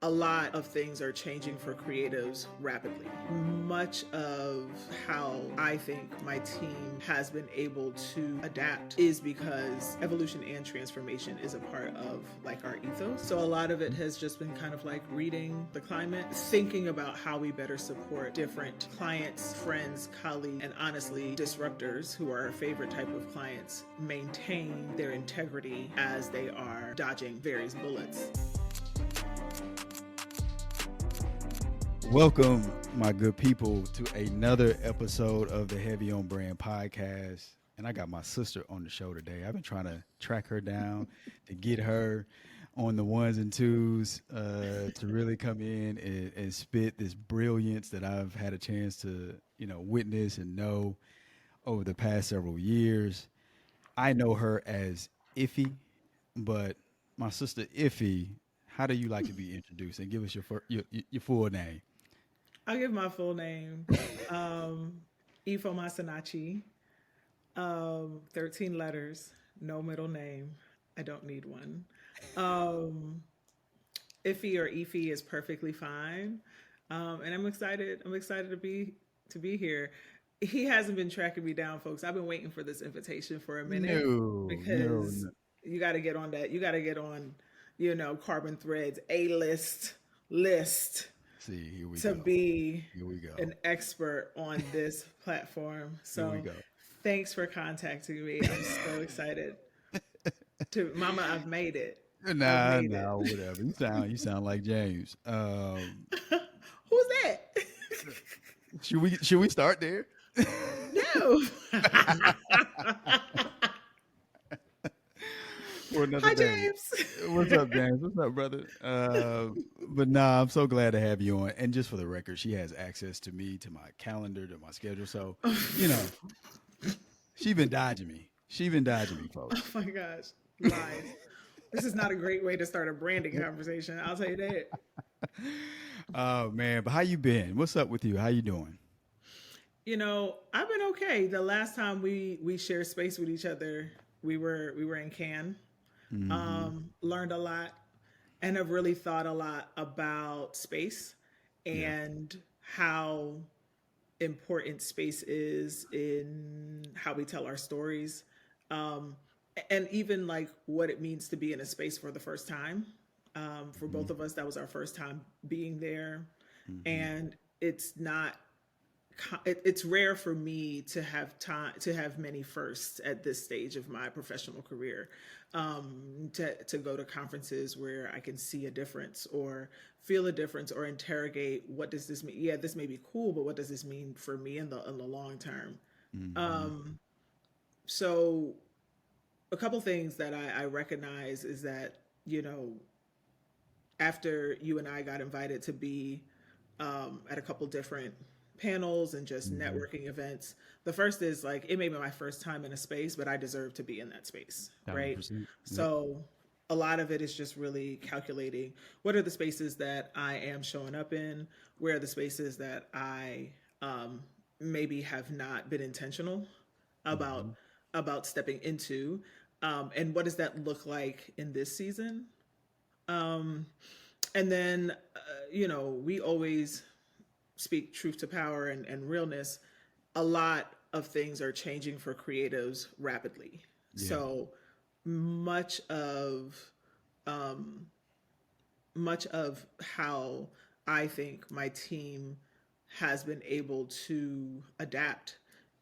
a lot of things are changing for creatives rapidly. Much of how I think my team has been able to adapt is because evolution and transformation is a part of like our ethos. So a lot of it has just been kind of like reading the climate, thinking about how we better support different clients, friends, colleagues, and honestly, disruptors who are our favorite type of clients maintain their integrity as they are dodging various bullets. Welcome, my good people, to another episode of the Heavy on Brand podcast. And I got my sister on the show today. I've been trying to track her down to get her on the ones and twos to really come in and spit this brilliance that I've had a chance to, witness and know over the past several years. I know her as Ify, but my sister Ify, how do you like to be introduced? And give us your full name. I'll give my full name. Ifeomasinachi. 13 letters, no middle name. I don't need one. Um, Iffy or Ify is perfectly fine. And I'm excited. I'm excited to be here. He hasn't been tracking me down, folks. I've been waiting for this invitation for a minute No, no, because no. you got to get on that. You got to get on, Carbon Threads A list See, here we to go. be Here we go. an expert on this platform. Here we So go. thanks for contacting me. I'm so excited to Mama, I've made it. I've Nah, made it. nah, whatever. You sound like James. Who's that? Should we start there? No. For another Hi, day. James. What's up, James? What's up, brother? But nah, I'm so glad to have you on. And just for the record, she has access to me, to my calendar, to my schedule. So, you know, she been dodging me. She been dodging me, Oh folks. my gosh. Lies. This is not a great way to start a branding conversation. I'll tell you that. Oh man, but how you been? What's up with you? How you doing? I've been okay. The last time we shared space with each other, we were in Cannes. Mm-hmm. Learned a lot and have really thought a lot about space Yeah. and how important space is in how we tell our stories. Um, and even like what it means to be in a space for the first time. For Mm-hmm. both of us, that was our first time being there. Mm-hmm. And it's rare for me to have time to have many firsts at this stage of my professional career, to go to conferences where I can see a difference or feel a difference or interrogate what does this mean. Yeah, this may be cool, but what does this mean for me in the long term? Mm-hmm. So a couple things that I recognize is that, you know after you and I got invited to be, at a couple different panels and just Mm-hmm. networking events. The first is like it may be my first time in a space, but I deserve to be in that space, Thousand right? percent. Yep. So a lot of it is just really calculating what are the spaces that I am showing up in, where are the spaces that I, maybe have not been intentional about Mm-hmm. stepping into, and what does that look like in this season. Um, and then, we always speak truth to power and realness. A lot of things are changing for creatives rapidly. Yeah. So much of um, much of how I think my team has been able to adapt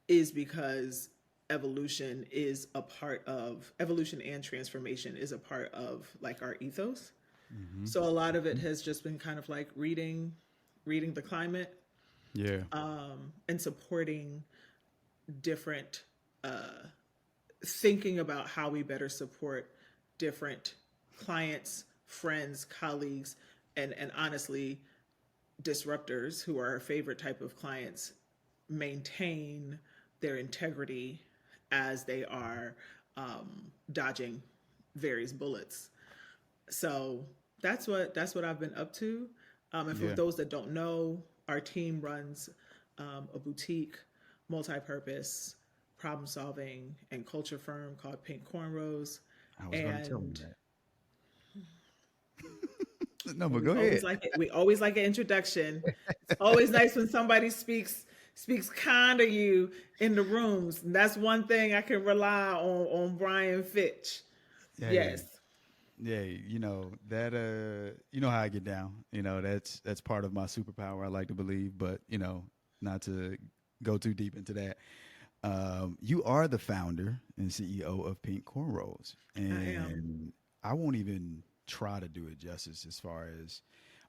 is because evolution and transformation is a part of like our ethos. Mm-hmm. So a lot of it has just been kind of like reading the climate, Yeah. and supporting different, thinking about how we better support different clients, friends, colleagues, and honestly, disruptors who are our favorite type of clients maintain their integrity as they are, dodging various bullets. So that's what I've been up to. And for Yeah. those that don't know, our team runs, a boutique, multi-purpose, problem-solving and culture firm called Pink Cornrows, I was going to tell him and that. No, but We go always ahead. like it. We always like an introduction. It's always nice when somebody speaks kind of you in the rooms. And that's one thing I can rely on Brian Fitch. Hey, Yes. yeah, that you know how I get down. That's part of my superpower, I like to believe, but not to go too deep into that. You are the founder and CEO of Pink Cornrows, I am. and I won't even try to do it justice as far as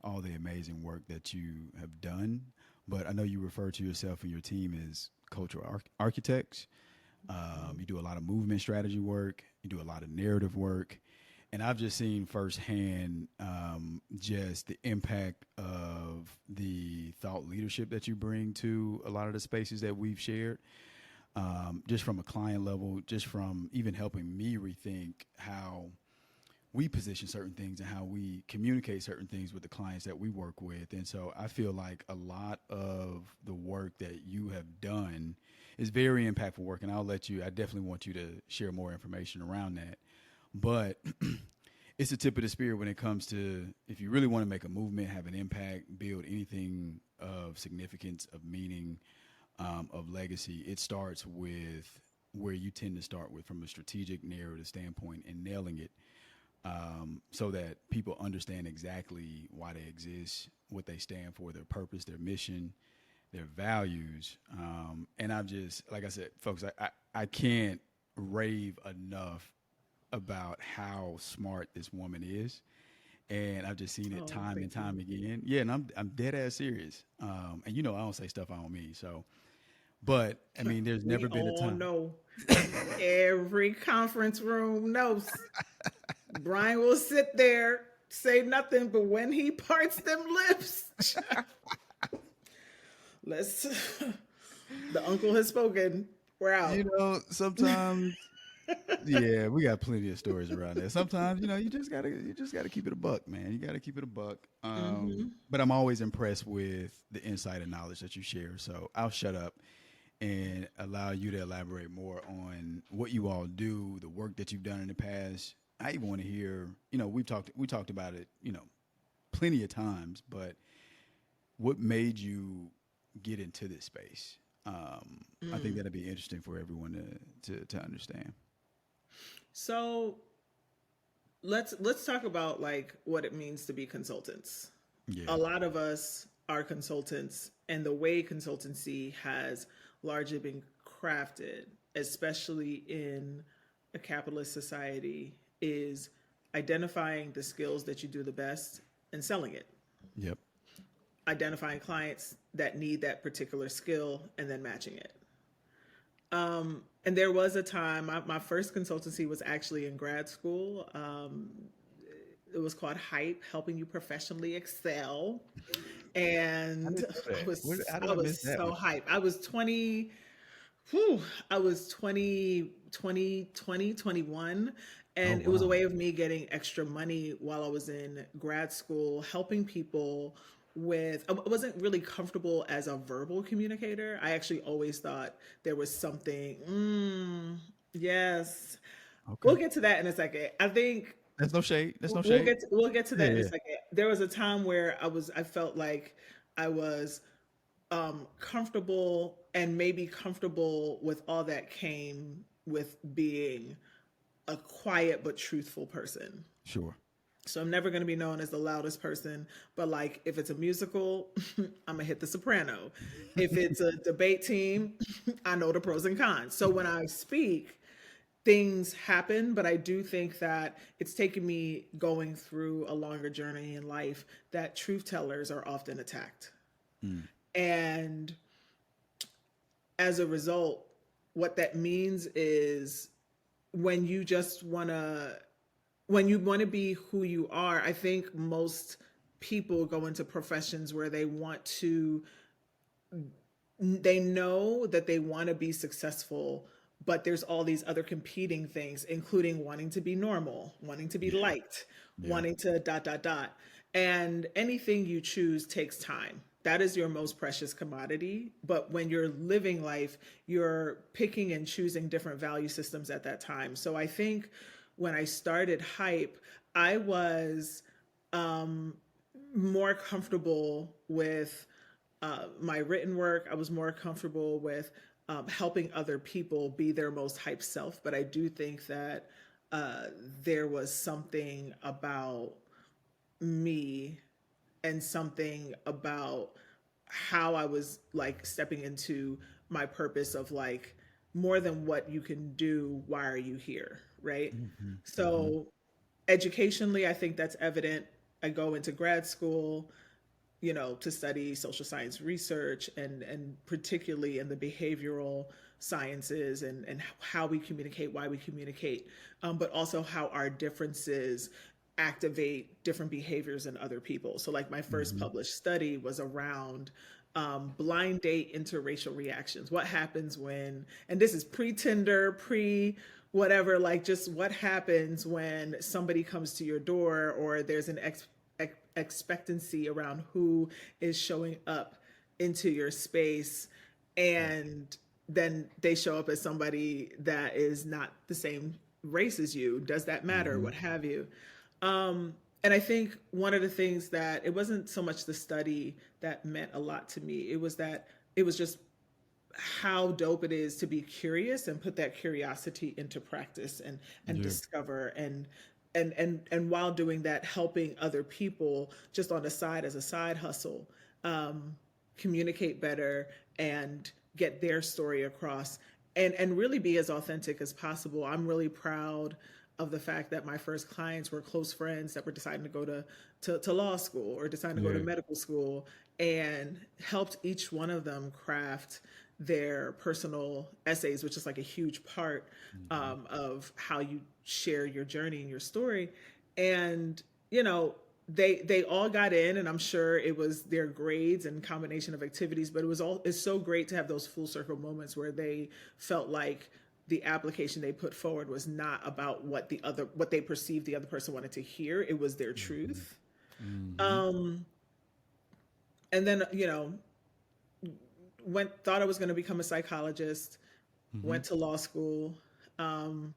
all the amazing work that you have done. But I know you refer to yourself and your team as cultural architects. You do a lot of movement strategy work. You do a lot of narrative work, and I've just seen firsthand just the impact of the thought leadership that you bring to a lot of the spaces that we've shared. Just from a client level, just from even helping me rethink how we position certain things and how we communicate certain things with the clients that we work with. And so I feel like a lot of the work that you have done is very impactful work. And I definitely want you to share more information around that. But it's the tip of the spear when it comes to if you really want to make a movement, have an impact, build anything of significance, of meaning, of legacy, it starts with where you tend to start with from a strategic narrative standpoint and nailing it so that people understand exactly why they exist, what they stand for, their purpose, their mission, their values. And I've just, like I said, folks, I can't rave enough about how smart this woman is. And I've just seen it Oh, time and thank you. time again. Yeah, and I'm dead ass serious. And I don't say stuff on me. So, but I mean, there's We never been a all time. know. Every conference room knows. Brian will sit there, say nothing, but when he parts them lips, let's. The uncle has spoken. We're out. Sometimes, yeah, we got plenty of stories around there. Sometimes, you just gotta keep it a buck, man. You gotta keep it a buck. Hmm. But I'm always impressed with the insight and knowledge that you share. So I'll shut up and allow you to elaborate more on what you all do, the work that you've done in the past. I even want to hear, we talked about it, plenty of times, but what made you get into this space? I think that'd be interesting for everyone to understand. So let's talk about like what it means to be consultants. Yeah. A lot of us are consultants, and the way consultancy has largely been crafted, especially in a capitalist society, is identifying the skills that you do the best and selling it, Yep. identifying clients that need that particular skill and then matching it. And there was a time, my first consultancy was actually in grad school. It was called Hype, helping you professionally excel. I And didn't know I that. was How did I I miss was that so one? hyped. I was 20, whew, I was 21, Oh and it was a wow. way of me getting extra money while I was in grad school, helping people with. I wasn't really comfortable as a verbal communicator. I actually always thought there was something. Yes, we'll Okay. get to that in a second. I think There's no shade. There's no we'll shade. get to Yeah, that in a yeah. second. There was a time where I felt like I was comfortable and maybe comfortable with all that came with being a quiet but truthful person. Sure. So I'm never going to be known as the loudest person, but like if it's a musical, I'm going to hit the soprano. If it's a debate team, I know the pros and cons. So when I speak, things happen, but I do think that it's taken me going through a longer journey in life that truth tellers are often attacked. Mm. And as a result, what that means is when you just want to when you want to be who you are, I think most people go into professions where they know that they want to be successful, but there's all these other competing things, including wanting to be normal, wanting to be Yeah. liked, Yeah. wanting to dot, dot, dot. And anything you choose takes time. That is your most precious commodity. But when you're living life, you're picking and choosing different value systems at that time. So I think when I started Hype, I was more comfortable with my written work. I was more comfortable with helping other people be their most hype self. But I do think that uh, there was something about me and something about how I was like stepping into my purpose of like more than what you can do, why are you here? Right. Hmm. Hmm. So, educationally, I think that's evident. I go into grad school, to study social science research and particularly in the behavioral sciences and how we communicate, why we communicate, but also how our differences activate different behaviors in other people. So, like my first Hmm. published study was around blind date interracial reactions. What happens when, and this is pre Tinder, pre whatever, like just what happens when somebody comes to your door or there's an expectancy around who is showing up into your space, Right. and then they show up as somebody that is not the same race as you. Does that matter? Hmm. What have you? And I think one of the things that it wasn't so much the study that meant a lot to me, it was that it was just how dope it is to be curious and put that curiosity into practice and Yeah. discover and while doing that, helping other people just on the side as a side hustle, um, communicate better and get their story across and really be as authentic as possible. I'm really proud of the fact that my first clients were close friends that were deciding to go to law school or deciding to go to Yeah. medical school, and helped each one of them craft their personal essays, which is like a huge part Hmm. of how you share your journey and your story. And you know, they all got in, and I'm sure it was their grades and combination of activities, but it's so great to have those full circle moments where they felt like the application they put forward was not about what they perceived the other person wanted to hear. It was their Hmm. truth. Hmm. Um, and then, thought I was going to become a psychologist, Hmm. went to law school. Um,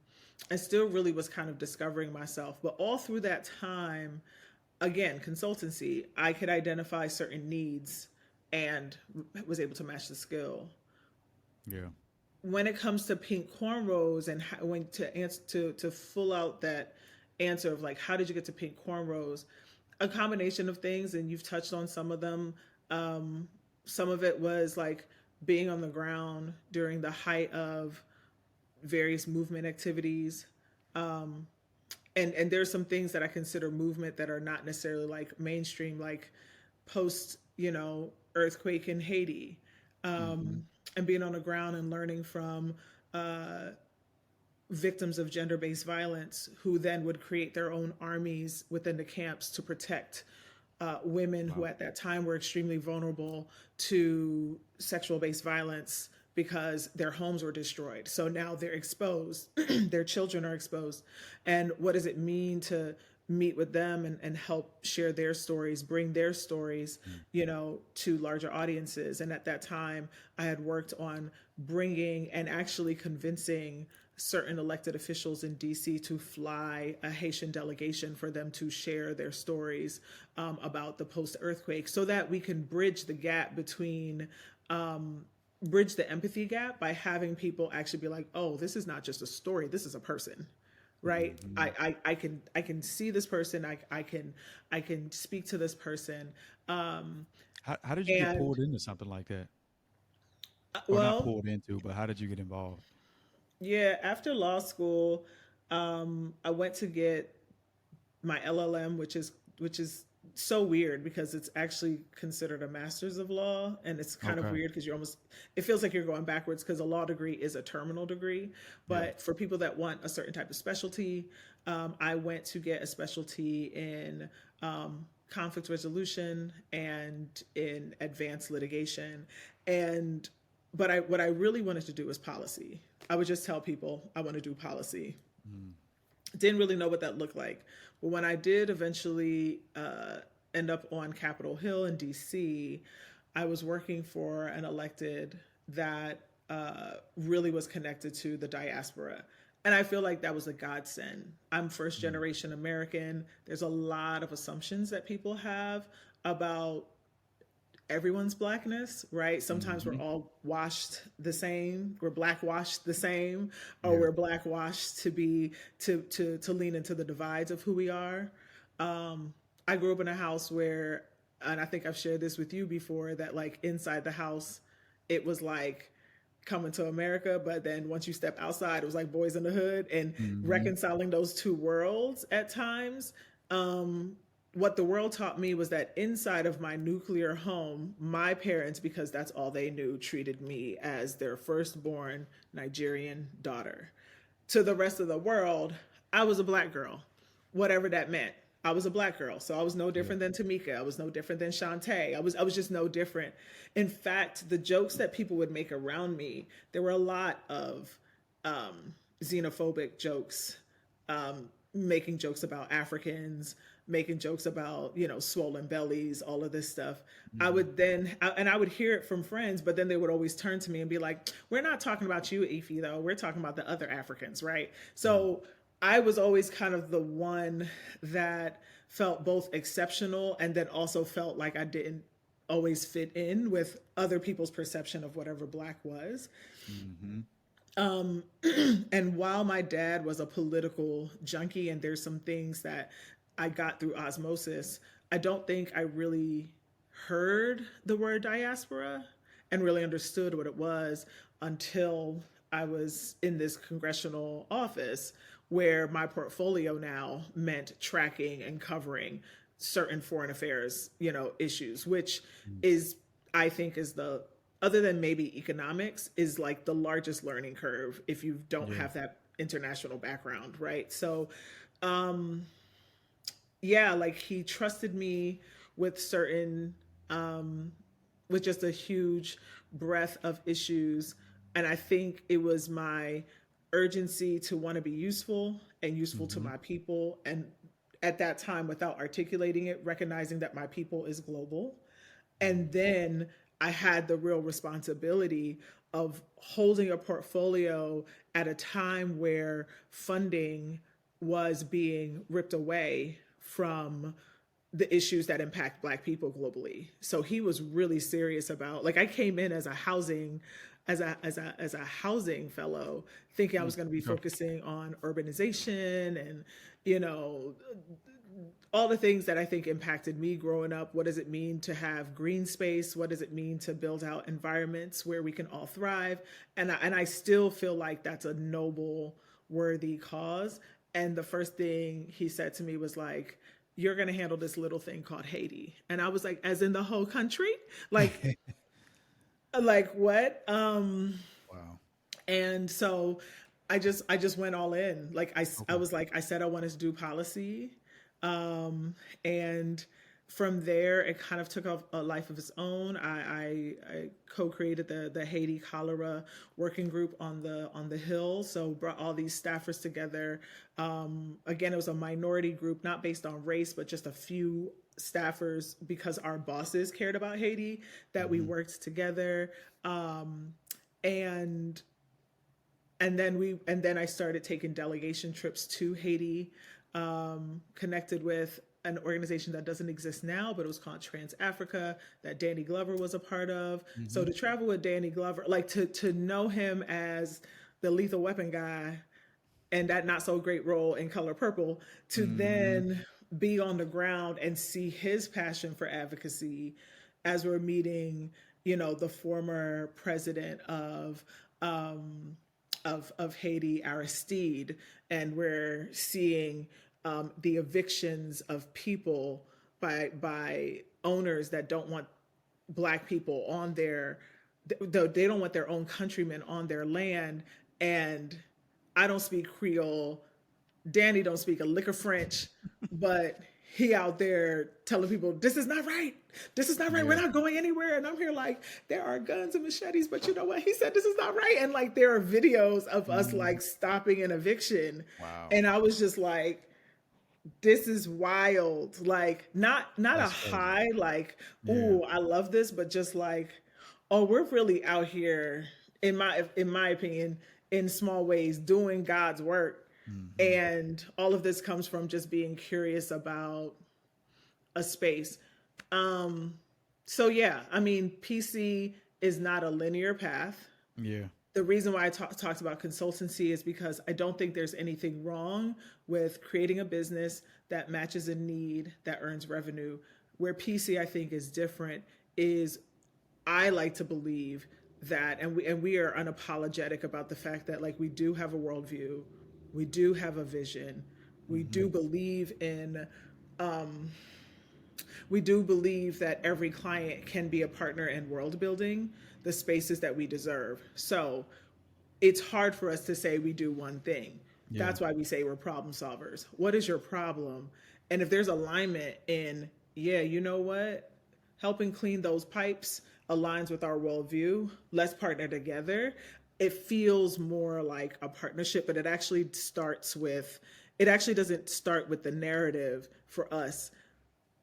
I still really was kind of discovering myself, but all through that time, again, consultancy, I could identify certain needs and was able to match the skill. Yeah. When it comes to pink cornrows and when to answer to full out that answer of like how did you get to pink cornrows, a combination of things, and you've touched on some of them. um, some of it was like being on the ground during the height of various movement activities, and there's some things that I consider movement that are not necessarily like mainstream, like post earthquake in Haiti, Hmm. and being on the ground and learning from uh, victims of gender-based violence who then would create their own armies within the camps to protect women who Wow. at that time were extremely vulnerable to sexual-based violence because their homes were destroyed. So now they're exposed, their children are exposed. And what does it mean to meet with them and help share their stories, bring their stories, to larger audiences? And at that time, I had worked on bringing and actually convincing certain elected officials in DC to fly a Haitian delegation for them to share their stories about the post earthquake so that we can bridge the gap between bridge the empathy gap by having people actually be like, oh, this is not just a story, this is a person, right? Hmm. I can see this person. I can speak to this person. How did you get And pulled into something like that? Or not well, pulled into, but how did you get involved? yeah, after law school, I went to get my LLM, which is so weird because it's actually considered a master's of law, and it's kind of Okay. weird because it feels like you're going backwards because a law degree is a terminal degree. Yeah. But for people that want a certain type of specialty, I went to get a specialty in conflict resolution and in advanced litigation. And what I really wanted to do was policy. I would just tell people I want to do policy. Mm. Didn't really know what that looked like. But when I did eventually end up on Capitol Hill in DC, I was working for an elected that really was connected to the diaspora. And I feel like that was a godsend. I'm first generation American. There's a lot of assumptions that people have about everyone's blackness, right? Sometimes we're Mm-hmm. all washed the same. We're black washed the same, or Yeah. we're black washed to be to lean into the divides of who we are. I grew up in a house where, and I think I've shared this with you before, that like inside the house, it was like coming to America, but then once you step outside, it was like Boys in the Hood, and Mm-hmm. reconciling those two worlds at times. Um, what the world taught me was that inside of my nuclear home, my parents, because that's all they knew, treated me as their firstborn Nigerian daughter. To the rest of the world, I was a black girl, whatever that meant. I was a black girl, so I was no Yeah. different than Tamika. I was no different than Shantae. I was just no different. In fact, the jokes that people would make around me, there were a lot of xenophobic jokes, making jokes about Africans, making jokes about, swollen bellies, all of this stuff. I Mm-hmm. would then, and I would hear it from friends, but then they would always turn to me and be like, "We're not talking about you, Ify, though. We're talking about the other Africans, right?" So I was always kind of the one that felt both exceptional and then also felt like I didn't always fit in with other people's perception of whatever black was. Mm-hmm. And while my dad was a political junkie, and there's some things that I got through osmosis, I don't think I really heard the word diaspora and really understood what it was until I was in this congressional office where my portfolio now meant tracking and covering certain foreign affairs, issues, which is, I think, is the, other than maybe economics, is like the largest learning curve if you don't Yeah. have that international background, right? So um yeah, like he trusted me with certain, um with just a huge breadth of issues. And I think it was my urgency to want to be useful and useful to Mm-hmm. my people, and at that time, without articulating it, recognizing that my people is global. And then I had the real responsibility of holding a portfolio at a time where funding was being ripped away from the issues that impact black people globally. So he was really serious about, like, I came in as a housing as a housing fellow, thinking I was going to be Mm-hmm. focusing on urbanization and, you know all the things that I think impacted me growing up. What does it mean to have green space? What does it mean to build out environments where we can all thrive? And I still feel like that's a noble, worthy cause. And the first thing he said to me was like, "You're going to handle this little thing called Haiti." And I was like, "As in the whole country?" Like, what? Wow. And so I just went all in. Like I Okay. was like, I said I wanted to do policy. And from there it kind of took off a life of its own. I co-created the Haiti cholera working group on the Hill. So brought all these staffers together. Again, it was a minority group, not based on race, but just a few staffers, because our bosses cared about Haiti, that we Mm-hmm. worked together. And and then I started taking delegation trips to Haiti. Connected with an organization that doesn't exist now, but it was called Trans Africa, that Danny Glover was a part of. So Mm-hmm. to travel with Danny Glover, like to know him as the Lethal Weapon guy and that not so great role in Color Purple, to Mm-hmm. then be on the ground and see his passion for advocacy as we're meeting, the former president of Haiti, Aristide, and we're seeing the evictions of people by owners that don't want black people on their, they don't want their own countrymen on their land. And I don't speak Creole, Danny don't speak a lick of French, but he out there telling people, "This is not right. This is not right. We're Yeah. not going anywhere." And I'm here like, there are guns and machetes, but you know what? He said this is not right. And like there are videos of us Mm-hmm. like stopping an eviction. Wow. And I was just like, this is wild. Like not a That's crazy. high, like, Yeah. ooh, I love this, but just like, oh, we're really out here, in my opinion, in small ways, doing God's work. And all of this comes from just being curious about a space. So yeah, I mean, PC is not a linear path. Yeah. The reason why I talked about consultancy is because I don't think there's anything wrong with creating a business that matches a need that earns revenue. Where PC I think is different is I like to believe that, and we are unapologetic about the fact that like we do have a worldview, we do have a vision, we do believe in we do believe that every client can be a partner in world building the spaces that we deserve. So it's hard for us to say we do one thing. Yeah. That's why we say we're problem solvers. What is your problem? And if there's alignment in, yeah, you know what? Helping clean those pipes aligns with our worldview. Let's partner together. It feels more like a partnership, but it actually doesn't start with the narrative for us.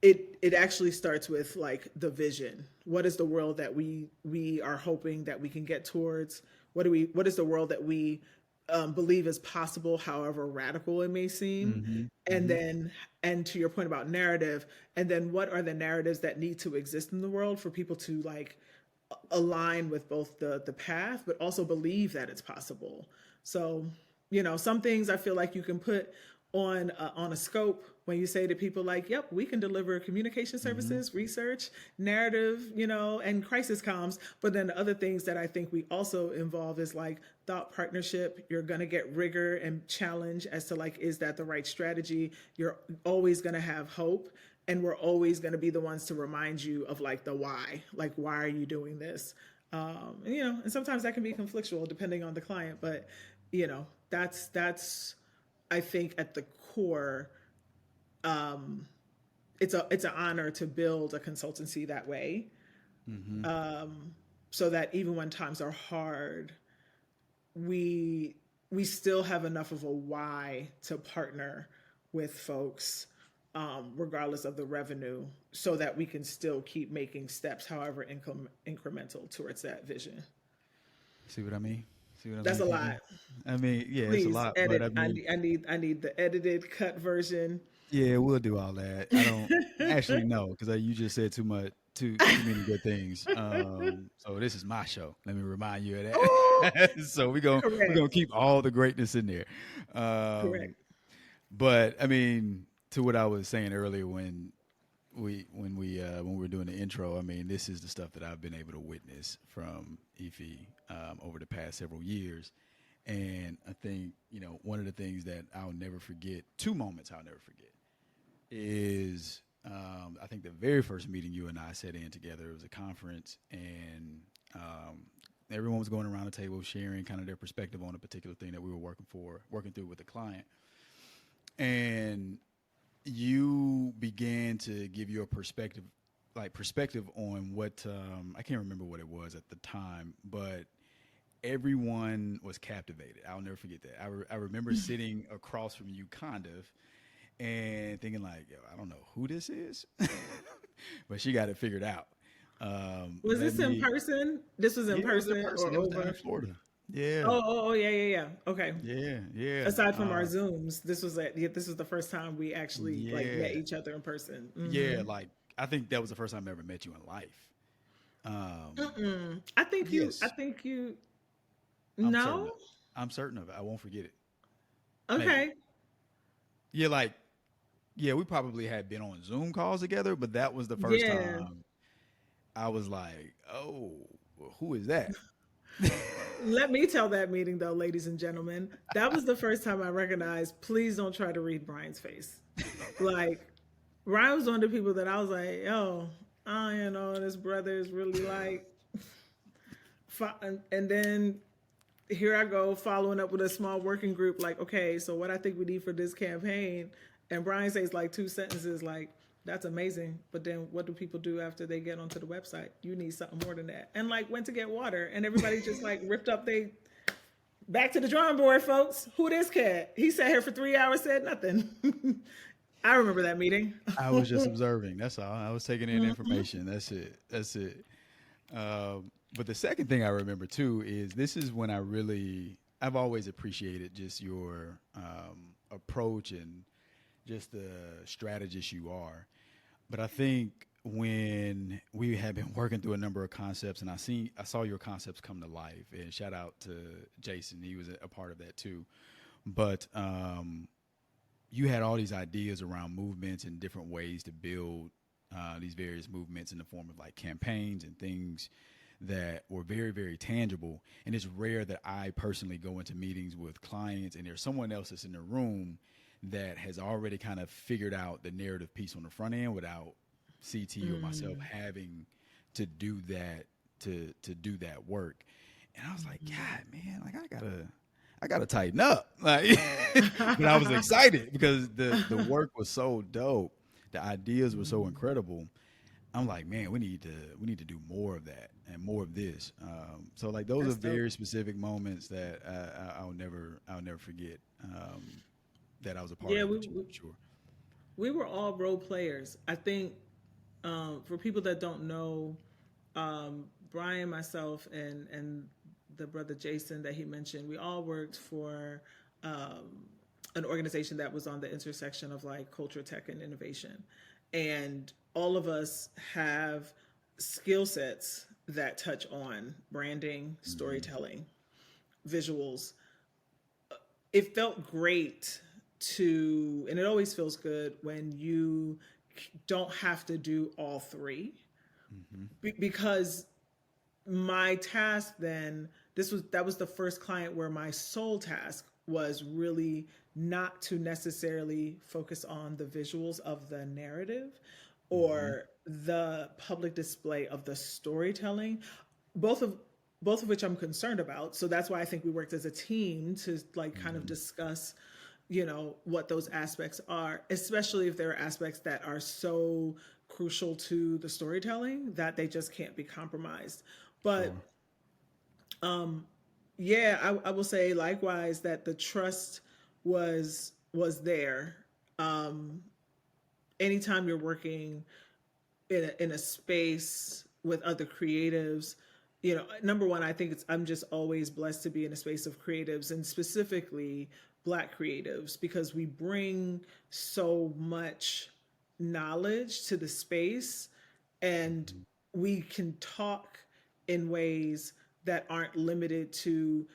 It actually starts with like the vision. What is the world that we are hoping that we can get towards? What is the world that we believe is possible, however radical it may seem? And then, and to your point about narrative, and then what are the narratives that need to exist in the world for people to like align with both the path, but also believe that it's possible. So, you know, some things I feel like you can put on a scope when you say to people like, yep, we can deliver communication services, research, narrative, you know, and crisis comms. But then the other things that I think we also involve is like thought partnership. You're going to get rigor and challenge as to like, is that the right strategy? You're always going to have hope. And we're always going to be the ones to remind you of like the why, like, why are you doing this? You know, and sometimes that can be conflictual depending on the client, but you know, that's, I think at the core, it's an honor to build a consultancy that way. So that even when times are hard, we still have enough of a why to partner with folks, regardless of the revenue, so that we can still keep making steps, however incremental towards that vision. See what I mean? That's a lot. I mean, yeah, Please it's a lot. edit. But I mean, I need the edited cut version. yeah, we'll do all that. I don't actually know because you just said too many good things. So this is my show. Let me remind you of that. Oh, So we're gonna keep all the greatness in there. correct. But I mean, to what I was saying earlier when we were doing the intro, I mean, this is the stuff that I've been able to witness from Ify over the past several years. And I think, you know, one of the things that I'll never forget, two moments I'll never forget, is I think the very first meeting you and I sat in together, it was a conference, and everyone was going around the table sharing kind of their perspective on a particular thing that we were working through with the client. And you began to give your perspective on what, I can't remember what it was at the time, but everyone was captivated. I'll never forget that. I remember sitting across from you kind of and thinking like, yo, I don't know who this is, but she got it figured out. Was this in person? This was in person or It was down over? in Florida. Yeah. Oh, yeah. Okay. Yeah. Aside from our Zooms, this was the first time we actually like met each other in person. Yeah, like I think that was the first time I ever met you in life. I think yes. you. I'm I'm certain of it. I won't forget it. Okay. Maybe. Yeah, we probably had been on Zoom calls together, but that was the first time I was like, oh, well, who is that? Let me tell that meeting though, ladies and gentlemen, that was the first time I recognized, please don't try to read Brian's face. Like, Brian was one of the people that I was like, yo, you know, this brother is really like, and then here I go following up with a small working group, like, okay, so what I think we need for this campaign. And Brian says like two sentences like, that's amazing. But then what do people do after they get onto the website? You need something more than that. And like went to get water and everybody just like ripped up back to the drawing board, folks. Who this cat? He sat here for 3 hours, said nothing. I remember that meeting. I was just observing. That's all. I was taking in information. That's it. But the second thing I remember too is this is when I I've always appreciated just your approach and just the strategist you are. But I think when we have been working through a number of concepts, and I saw your concepts come to life. And shout out to Jason, he was a part of that too. But you had all these ideas around movements and different ways to build these various movements in the form of like campaigns and things that were very, very tangible. And it's rare that I personally go into meetings with clients and there's someone else that's in the room that has already kind of figured out the narrative piece on the front end without CT or myself having to do that to do that work. And I was like, God, man, like I gotta tighten up. Like, but I was excited because the work was so dope. The ideas were so incredible. I'm like, man, we need to do more of that and more of this. So like those That's are dope. very specific moments that I'll never forget. That I was a part Yeah, of with you, for sure. we were all role players. I think for people that don't know, Brian, myself, and the brother Jason that he mentioned, we all worked for an organization that was on the intersection of like culture, tech, and innovation, and all of us have skill sets that touch on branding, Hmm. storytelling, visuals. It felt great to, and it always feels good when you don't have to do all three Hmm. because my task then, that was the first client where my sole task was really not to necessarily focus on the visuals of the narrative Hmm. or the public display of the storytelling, both of both of which I'm concerned about. So that's why I think we worked as a team to like kind of Hmm. discuss, what those aspects are, especially if there are aspects that are so crucial to the storytelling that they just can't be compromised. But Sure. yeah, I will say likewise that the trust was there. Anytime you're working in a space with other creatives, number one, I think I'm just always blessed to be in a space of creatives and specifically Black creatives because we bring so much knowledge to the space and Hmm. we can talk in ways that aren't limited to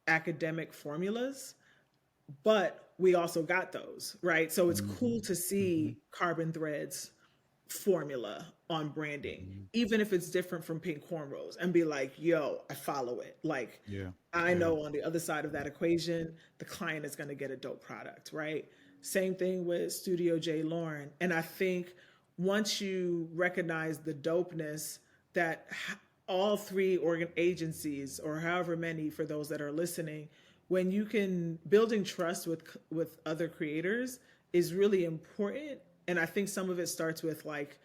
academic formulas, but we also got those, right? So it's Hmm. cool to Hmm. see Carbon Threads formula on branding, Hmm. even if it's different from Pink Cornrows, and be like, yo, I follow it. Like, Yeah. I Yeah. know on the other side of that equation, the client is going to get a dope product, right? Same thing with Studio J. Lauren. And I think once you recognize the dopeness that all three organ agencies, or however many for those that are listening, when you can building trust with other creators is really important. And I think some of it starts with like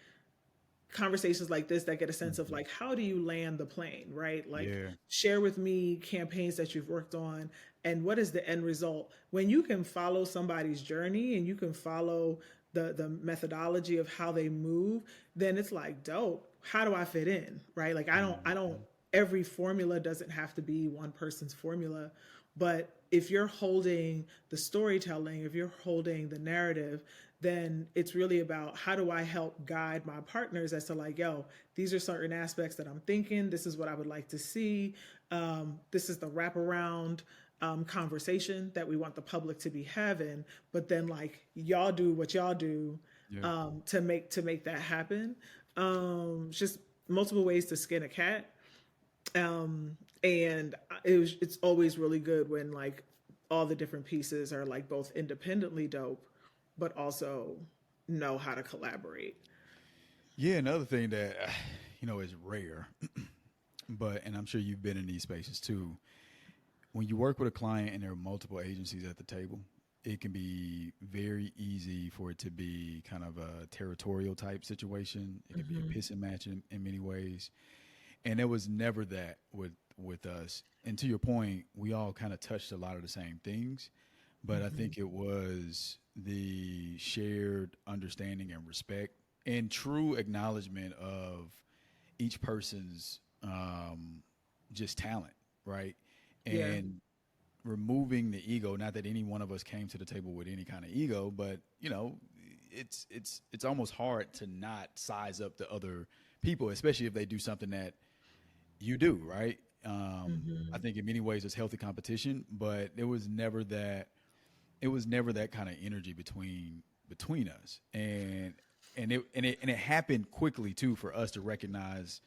conversations like this that get a sense of Hmm. like how do you land the plane, right? Like Yeah. share with me campaigns that you've worked on and what is the end result. When you can follow somebody's journey and you can follow the methodology of how they move, then it's like dope. How do I fit in, right? Like I don't Hmm. every formula doesn't have to be one person's formula, but if you're holding the storytelling, if you're holding the narrative, then it's really about how do I help guide my partners as to like, yo, these are certain aspects that I'm thinking. This is what I would like to see. This is the wraparound conversation that we want the public to be having. But then like y'all do what y'all do Yeah. to make that happen. Just multiple ways to skin a cat. And it's always really good when like all the different pieces are like both independently dope but also know how to collaborate. Yeah. Another thing that is rare, but and I'm sure you've been in these spaces too. When you work with a client and there are multiple agencies at the table, it can be very easy for it to be kind of a territorial type situation. It can be a piss and match in many ways. And it was never that with us. And to your point, we all kind of touched a lot of the same things, but I Mm-hmm. think it was the shared understanding and respect and true acknowledgement of each person's just talent, right? Yeah. And removing the ego. Not that any one of us came to the table with any kind of ego, but it's almost hard to not size up the other people, especially if they do something that you do, right? I think in many ways it's healthy competition, but it was never that kind of energy between us, and it happened quickly too for us to recognize,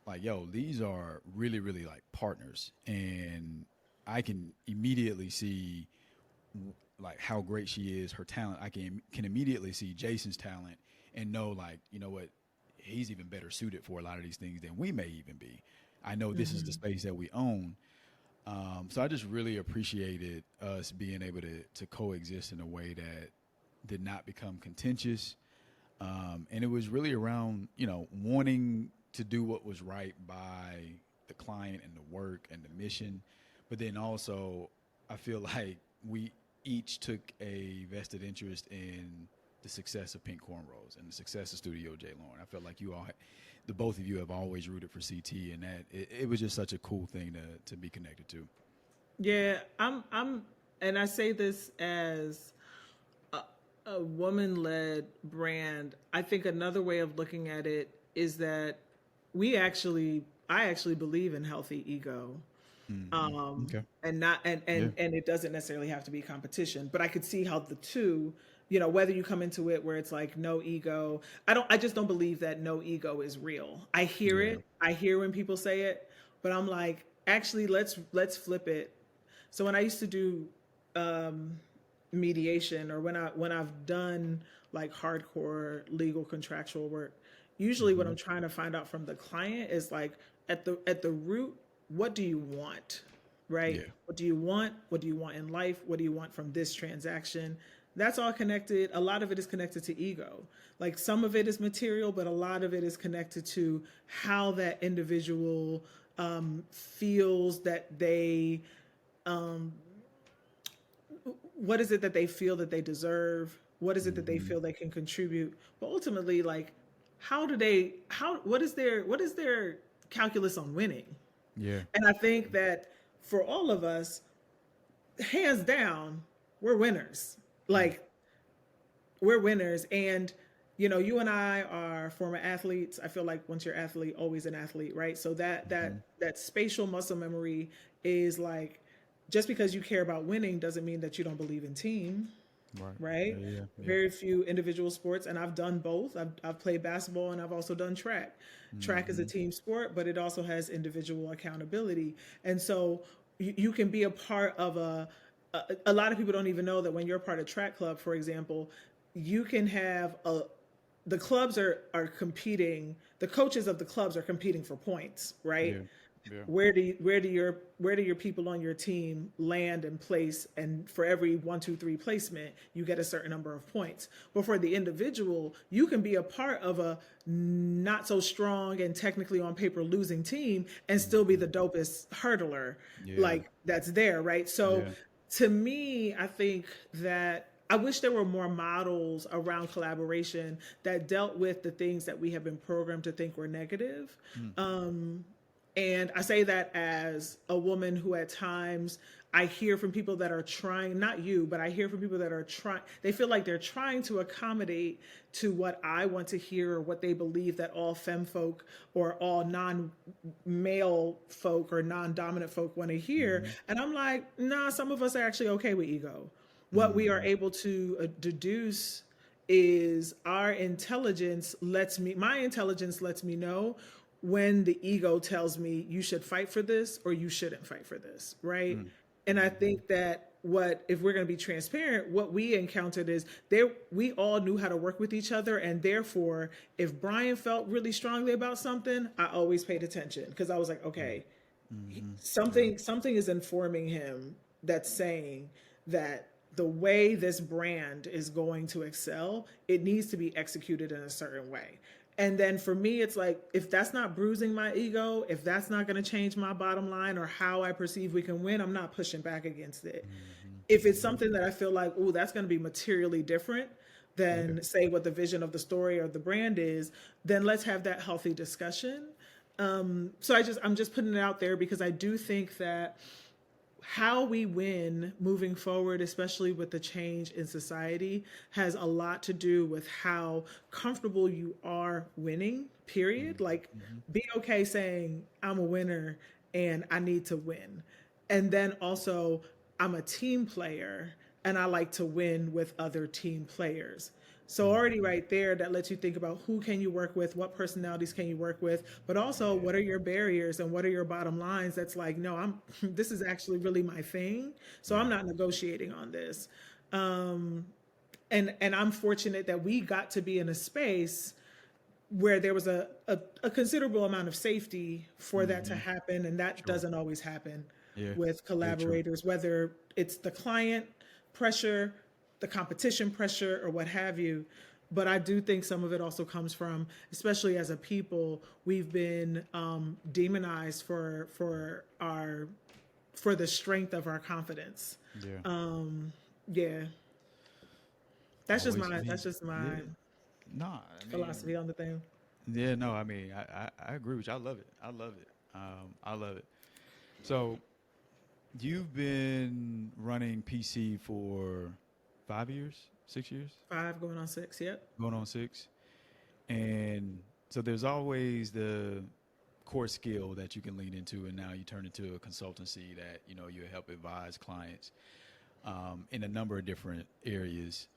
like, yo, these are really really like partners, and I can immediately see like how great she is, her talent. I can immediately see Jason's talent and know, like, you know what, he's even better suited for a lot of these things than we may even be. I know this is the space that we own. So I just really appreciated us being able to coexist in a way that did not become contentious. And it was really around, wanting to do what was right by the client and the work and the mission. But then also, I feel like we each took a vested interest in the success of Pink Cornrows and the success of Studio J. Lauren. I felt like the both of you have always rooted for CT, and that it was just such a cool thing to be connected to. Yeah, and I say this as a woman-led brand. I think another way of looking at it is that I actually believe in healthy ego. Okay. And not Yeah. and it doesn't necessarily have to be competition, but I could see how the two, whether you come into it where it's like no ego. I just don't believe that no ego is real. I hear Yeah. it. I hear when people say it, but I'm like, actually, let's flip it. So when I used to do mediation, or when I've done like hardcore legal contractual work, usually what Mm-hmm. I'm trying to find out from the client is like, at the root, what do you want? Right? Yeah. What do you want? What do you want in life? What do you want from this transaction? That's all connected. A lot of it is connected to ego. Like, some of it is material, but a lot of it is connected to how that individual feels that they what is it that they feel that they deserve? What is it that they Mm-hmm. feel they can contribute? But ultimately, like, what is their calculus on winning? Yeah. And I think that for all of us, hands down, we're winners. Mm. Like, we're winners. And you and I are former athletes. I feel like once you're an athlete, always an athlete, right? So that Mm-hmm. that spatial muscle memory is like, just because you care about winning doesn't mean that you don't believe in team, Right. right? Yeah. Yeah. Yeah. Very few individual sports, and I've done both. I've played basketball and I've also done track. Track is a Mm-hmm. team sport, but it also has individual accountability. And so you can be a part of a lot of people don't even know that when you're a part of track club, for example, you can have the clubs are competing, the coaches of the clubs are competing for points, right? Yeah. Yeah. Where do your people on your team land and place, and for every 1, 2, 3 placement you get a certain number of points. But for the individual, you can be a part of a not so strong and technically on paper losing team and still be Mm-hmm. the dopest hurdler, Yeah. like, that's there, right? So Yeah. to me, I think that I wish there were more models around collaboration that dealt with the things that we have been programmed to think were negative. Mm. And I say that as a woman who, at times, I hear from people that are trying, not you, but I hear from people that are trying, they feel like they're trying to accommodate to what I want to hear, or what they believe that all femme folk or all non-male folk or non-dominant folk want to hear. Mm-hmm. And I'm like, nah, some of us are actually okay with ego. What we are Mm-hmm. able to deduce is my intelligence lets me know when the ego tells me you should fight for this or you shouldn't fight for this, right? And I Mm-hmm. think that, if we're going to be transparent, what we encountered is we all knew how to work with each other, and therefore, if Brian felt really strongly about something, I always paid attention, because I was like, okay, Mm-hmm. Yeah. something is informing him that's saying that the way this brand is going to excel, it needs to be executed in a certain way. And then for me, it's like, if that's not bruising my ego, if that's not going to change my bottom line or how I perceive we can win, I'm not pushing back against it. If it's Mm-hmm. something that I feel like, oh, that's going to be materially different Yeah. than, say, what the vision of the story or the brand is, then let's have that healthy discussion. So I'm just putting it out there, because I do think that how we win moving forward, especially with the change in society, has a lot to do with how comfortable you are winning, period. Like, Mm-hmm. be okay saying, I'm a winner and I need to win. And then also, I'm a team player and I like to win with other team players. So already Mm-hmm. right there, that lets you think about who can you work with, what personalities can you work with, but also Yeah, what are your barriers and what are your bottom lines. That's like, no, I'm this is actually really my thing, so I'm yeah, not negotiating on this. And I'm fortunate that we got to be in a space where there was a considerable amount of safety for that to mm-hmm. happen, and that Sure. doesn't always happen Yeah, with very true. collaborators, whether it's the client pressure, the competition pressure, or what have you. But I do think some of it also comes from, especially as a people, we've been demonized for the strength of our confidence. Yeah, Yeah, always. I that's mean, just my yeah. No, I mean, philosophy on the thing. yeah, no, I mean, I agree with you. I love it. I love it. I love it. So you've been running PC for 5 years, 6 years, 5 going on 6. Yep. going on six, and so there's always the core skill that you can lean into, and now you turn into a consultancy that you help advise clients in a number of different areas.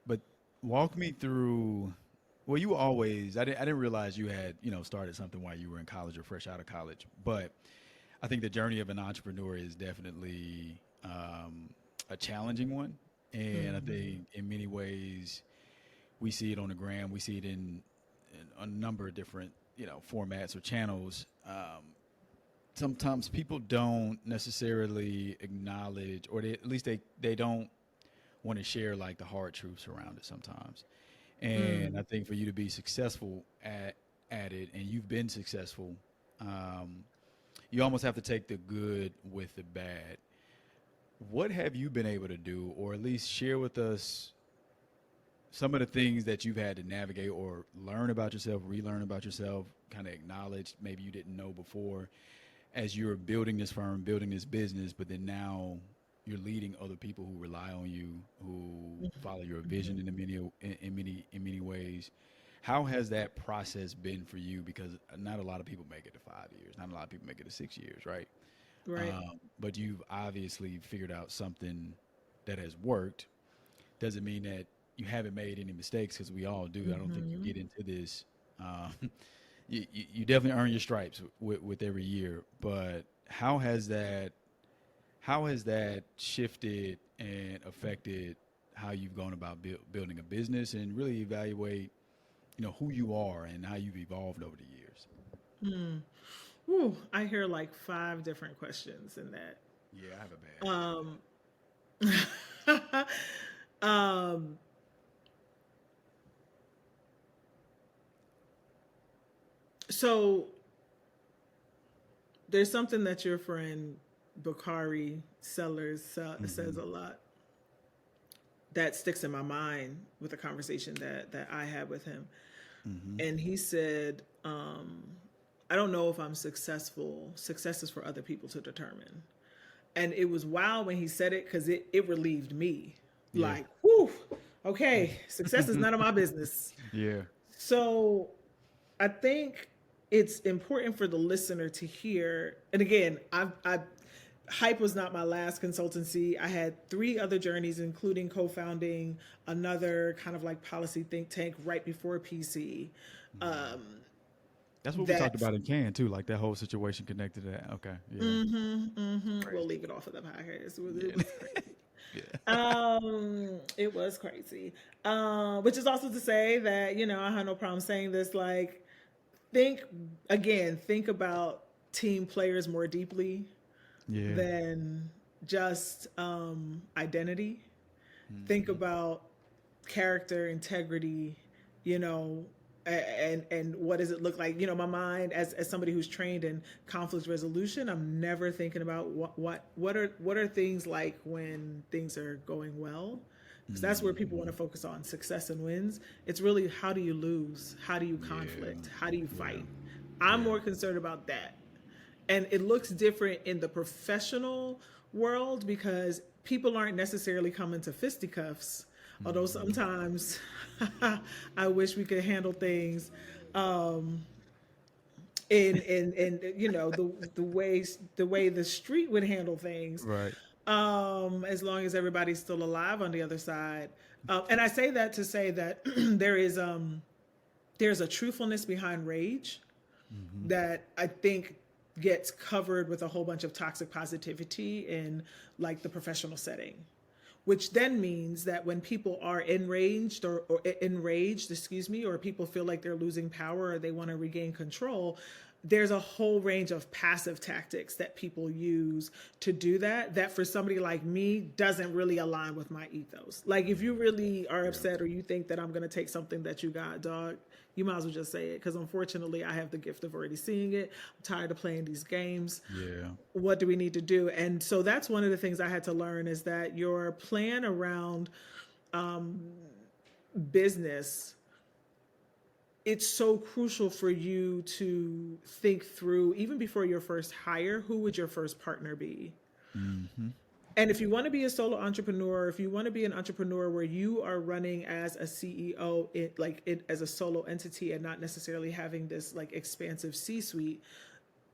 But walk me through. Well, you always. I didn't realize you had started something while you were in college or fresh out of college. But I think the journey of an entrepreneur is definitely a challenging one, and I Hmm. think in many ways we see it on the gram. We see it in a number of different formats or channels. Sometimes people don't necessarily acknowledge, or at least they don't want to share like the hard truths around it sometimes. And I Mm. think for you to be successful at it, and you've been successful, um, you almost have to take the good with the bad. What have you been able to do, or at least share with us some of the things that you've had to navigate or learn about yourself, relearn about yourself, kind of acknowledge maybe you didn't know before as you're building this firm, building this business, but then now you're leading other people who rely on you, who follow your vision Mhm. in many ways. How has that process been for you? Because not a lot of people make it to 5 years. Not a lot of people make it to 6 years, right? Right. But you've obviously figured out something that has worked. Doesn't mean that you haven't made any mistakes, because we all do. I don't think you Hmm. get into this. Um, you definitely earn your stripes with every year. But how has that shifted and affected how you've gone about building a business, and really evaluate who you are and how you've evolved over the years? Mm. Whew, I hear like 5 different questions in that. Yeah, I have a bad habit of Um, um, so there's something that your friend Bakari Sellers that. says Hmm. a lot that sticks in my mind with the conversation that I had with him. Hmm. And he said, I don't know if I'm successful. Success is for other people to determine. And it was wild when he said it because it relieved me. Yeah. Like, whew, okay, success is none of my business. Yeah. So I think it's important for the listener to hear. And again, I Hype was not my last consultancy. I had 3 other journeys, including co-founding another kind of like policy think tank right before PC. Hmm. Um, That's what we talked that about in Can too, like that whole situation connected to that. Okay. Yeah. we'll Crazy. leave it off of the podcast. It Yeah. was crazy. Yeah. It was crazy. Which is also to say that I had no problem saying this. Like, think think about team players more deeply Yeah. than just identity. Think Hmm. about character, integrity, you know, and what does it look like? My mind as somebody who's trained in conflict resolution, I'm never thinking about what are things like when things are going well, because that's where people want Hmm. to focus on success and wins. It's really, how do you lose? How do you Yeah. conflict? How do you Yeah. fight? I'm Yeah. more concerned about that. And it looks different in the professional world because people aren't necessarily coming to fisticuffs, although sometimes I wish we could handle things um, in you know the way the street would handle things, Right. as long as everybody's still alive on the other side. And I say that to say that there's a truthfulness behind rage that I think gets covered with a whole bunch of toxic positivity in like the professional setting, which then means that when people are or enraged, excuse me, or people feel like they're losing power or they want to regain control, there's a whole range of passive tactics that people use to do that, that for somebody like me doesn't really align with my ethos. Like if you really are upset or you think that I'm going to take something that you got, dog, you might as well just say it. Because unfortunately, I have the gift of already seeing it. I'm tired of playing these games. Yeah. What do we need to do? And so that's one of the things I had to learn, is that your plan around business, it's so crucial for you to think through, even before your first hire, who would your first partner be? And if you want to be a solo entrepreneur, if you want to be an entrepreneur where you are running as a CEO, as a solo entity and not necessarily having this like expansive C-suite,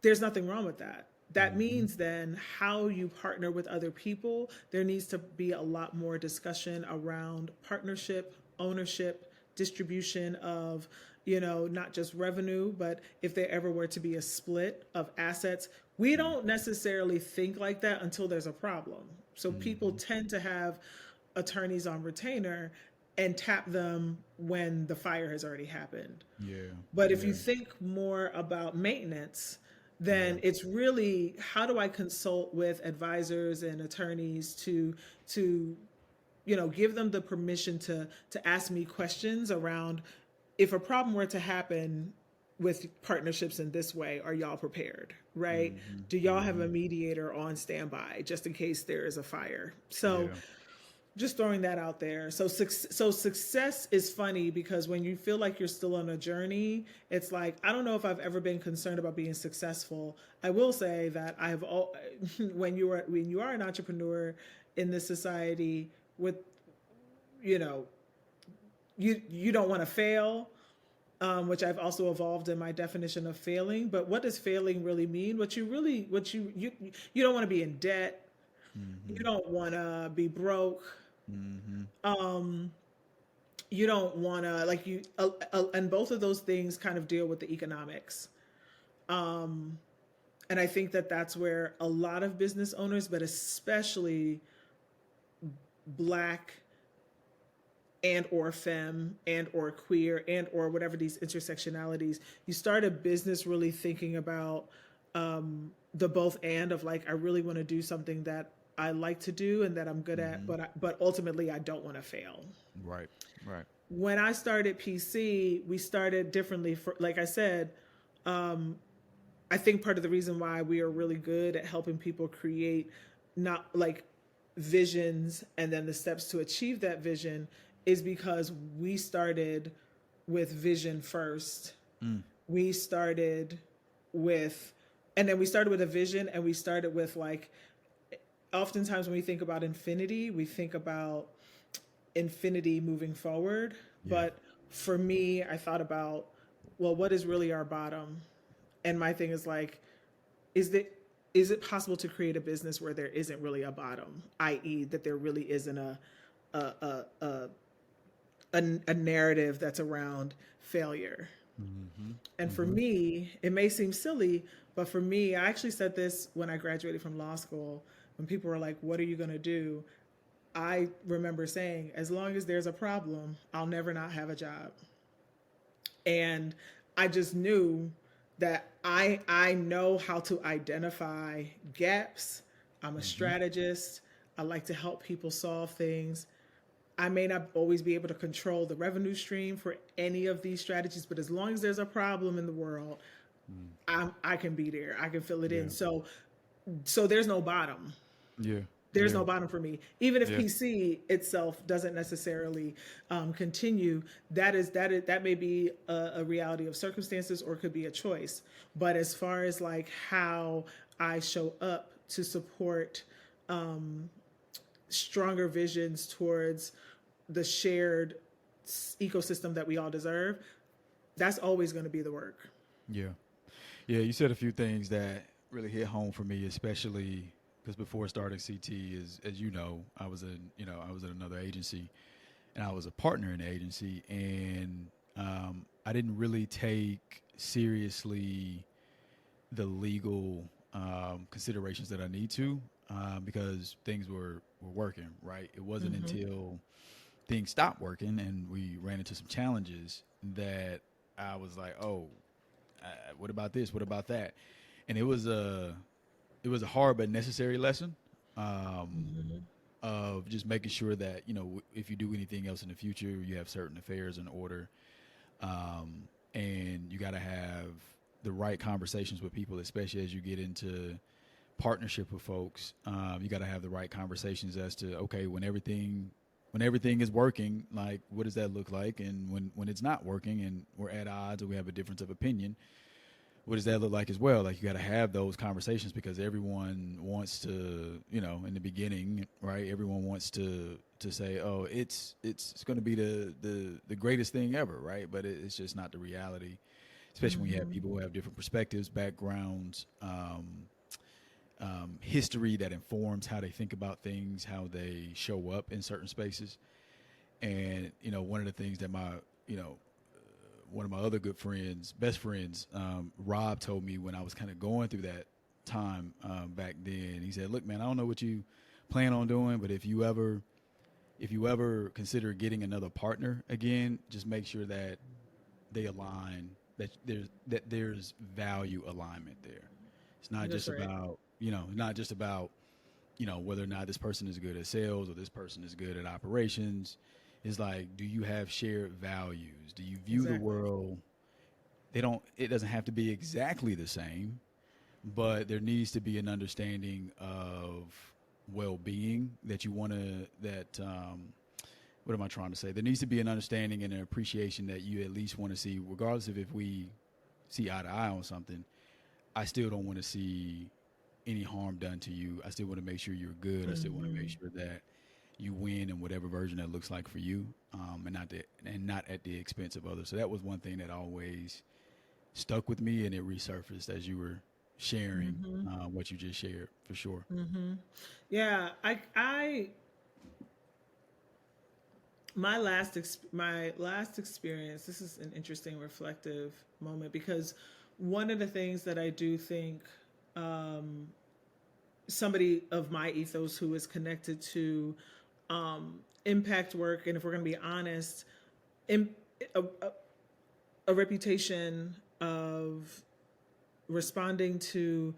there's nothing wrong with that. That means then how you partner with other people, there needs to be a lot more discussion around partnership, ownership, distribution of, not just revenue, but if there ever were to be a split of assets. We don't necessarily think like that until there's a problem. So people tend to have attorneys on retainer and tap them when the fire has already happened. Yeah. But if you think more about maintenance, then it's really, how do I consult with advisors and attorneys to give them the permission to ask me questions around, if a problem were to happen with partnerships in this way, are y'all prepared, right? Do y'all have a mediator on standby just in case there is a fire? So just throwing that out there. So success is funny because when you feel like you're still on a journey, it's like, I don't know if I've ever been concerned about being successful. I will say that when you are an entrepreneur in this society with, you don't want to fail, which I've also evolved in my definition of failing. But what does failing really mean? You don't want to be in debt. You don't want to be broke. You don't want to and both of those things kind of deal with the economics. And I think that that's where a lot of business owners, but especially Black and or femme and or queer and or whatever these intersectionalities, you start a business really thinking about the both and of like, I really want to do something that I like to do and that I'm good at, but ultimately I don't want to fail. Right. When I started PC, we started differently. For, like I said, I think part of the reason why we are really good at helping people create not like visions and then the steps to achieve that vision is because we started with vision first. We started with a vision, and we started with like, oftentimes when we think about infinity, we think about infinity moving forward. But for me, I thought about, well, what is really our bottom? And my thing is like, is it possible to create a business where there isn't really a bottom, i.e. that there really isn't a narrative that's around failure? And for me, it may seem silly, but for me, I actually said this when I graduated from law school, when people were like, what are you going to do? I remember saying, as long as there's a problem, I'll never not have a job. And I just knew that I know how to identify gaps. I'm a strategist. I like to help people solve things. I may not always be able to control the revenue stream for any of these strategies, but as long as there's a problem in the world, I can be there. I can fill it in. So there's no bottom. Yeah. There's Yeah. no bottom for me. Even if Yeah. PC itself doesn't necessarily continue, that may be a reality of circumstances or could be a choice. But as far as like how I show up to support stronger visions towards the shared ecosystem that we all deserve, that's always going to be the work. Yeah. Yeah. You said a few things that really hit home for me, especially because before starting CT, as you know, I was at another agency, and I was a partner in the agency, and I didn't really take seriously the legal considerations that I need to, because things were working right. It wasn't Mm-hmm. until things stopped working and we ran into some challenges that I was like, oh, what about this? What about that? And it was a hard but necessary lesson, um, Mm-hmm. of just making sure that if you do anything else in the future, you have certain affairs in order, and you got to have the right conversations with people, especially as you get into partnership with folks. You got to have the right conversations as to, okay, when everything is working, like what does that look like, and when it's not working and we're at odds or we have a difference of opinion, what does that look like as well? Like you got to have those conversations because everyone wants to, in the beginning, right? Everyone wants to say, oh, it's going to be the greatest thing ever, right? But it's just not the reality, especially when you have Mm-hmm. people who have different perspectives, backgrounds, history that informs how they think about things, how they show up in certain spaces. And one of the things that one of my other good friends, best friends, Rob, told me when I was kind of going through that time back then. He said, "Look, man, I don't know what you plan on doing, but if you ever consider getting another partner again, just make sure that they align, that there's value alignment there. It's not That's just right. about not just about whether or not this person is good at sales or this person is good at operations. Is like, do you have shared values? Do you view the Exactly. world? It doesn't have to be exactly the same, but there needs to be an understanding of well-being that you want to that what am I trying to say? There needs to be an understanding and an appreciation that you at least want to see, regardless of if we see eye to eye on something. I still don't want to see any harm done to you. I still want to make sure you're good. I still want to make Mm-hmm. sure that you win in whatever version that looks like for you, and not at the expense of others. So that was one thing that always stuck with me, and it resurfaced as you were sharing Mm-hmm. what you just shared, for sure. Mm-hmm. Yeah, my last experience. This is an interesting, reflective moment because one of the things that I do think somebody of my ethos who is connected to impact work, and if we're going to be honest, in, a, a reputation of responding to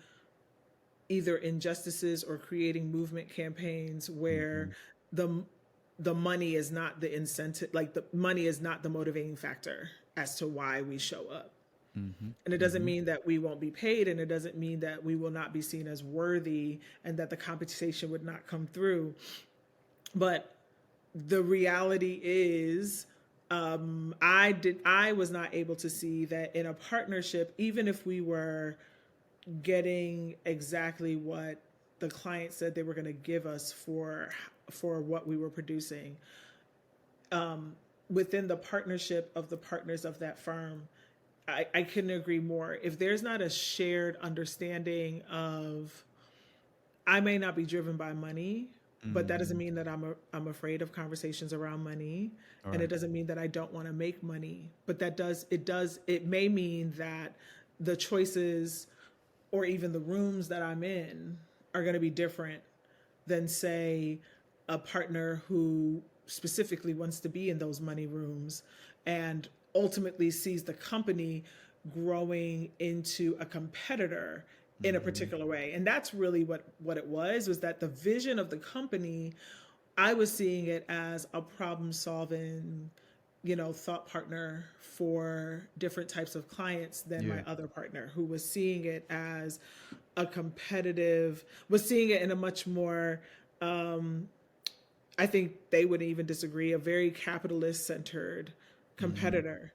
either injustices or creating movement campaigns where Hmm. the the money is not the incentive, like the money is not the motivating factor as to why we show up. Hmm. And it doesn't Hmm. mean that we won't be paid, and it doesn't mean that we will not be seen as worthy and that the compensation would not come through. But the reality is, I was not able to see that in a partnership, even if we were getting exactly what the client said they were going to give us for what we were producing, within the partnership of the partners of that firm, I couldn't agree more. If there's not a shared understanding of, I may not be driven by money, but that doesn't Hmm. mean that I'm afraid of conversations around money, All and it right. doesn't mean that I don't want to make money. But it may mean that the choices or even the rooms that I'm in are going to be different than, say, a partner who specifically wants to be in those money rooms and ultimately sees the company growing into a competitor in a Hmm. particular way. And that's really what it was that the vision of the company, I was seeing it as a problem solving, thought partner for different types of clients than Yeah. my other partner, who was seeing it as a competitive, was seeing it in a much more I think they would even disagree, a very capitalist centered competitor.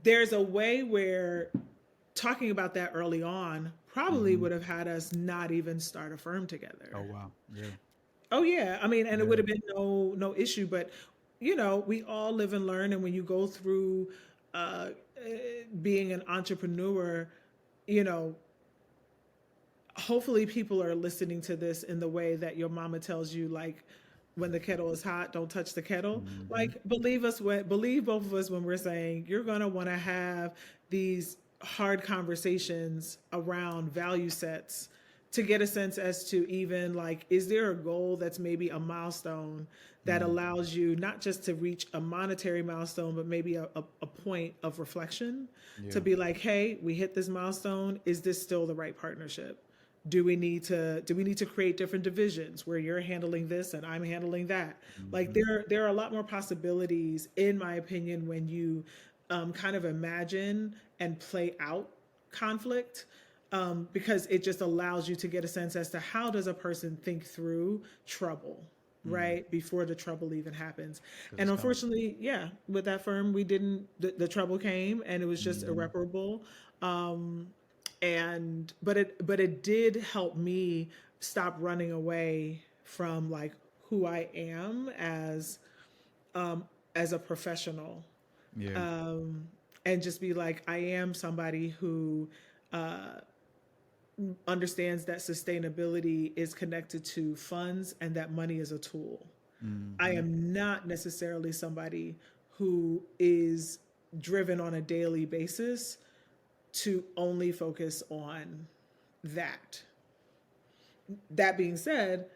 There's a way where talking about that early on probably would have had us not even start a firm Oh together. wow. Yeah. Oh yeah, I mean, and it would Yeah. have been no issue. But we all live and learn, and when you go through uh, being an entrepreneur, you know, hopefully people are listening to this in the way that your mama tells you, like, when the kettle is hot, don't touch the kettle. Mm-hmm. Like, believe both of us when we're saying you're gonna want to have these hard conversations around value sets to get a sense as to, even like, is there a goal that's maybe a milestone that allows you not just to reach a monetary milestone, but maybe a point of reflection Yeah. to be like, hey, we hit this milestone. Is this still the right partnership? Do we need to create different divisions where you're handling this and I'm handling that? Like, Mm-hmm. there are a lot more possibilities, in my opinion, when you kind of imagine and play out conflict, because it just allows you to get a sense as to how does a person think through trouble, right, before the trouble even happens. Because And it's coming. unfortunately, yeah, with that firm, we didn't. The trouble came, and it was just Mm-hmm. irreparable. And but it did help me stop running away from, like, who I am as a professional, Yeah. and just be like, I am somebody who understands that sustainability is connected to funds and that money is a tool. I Mm-hmm. am not necessarily somebody who is driven on a daily basis to only focus on that. That being said,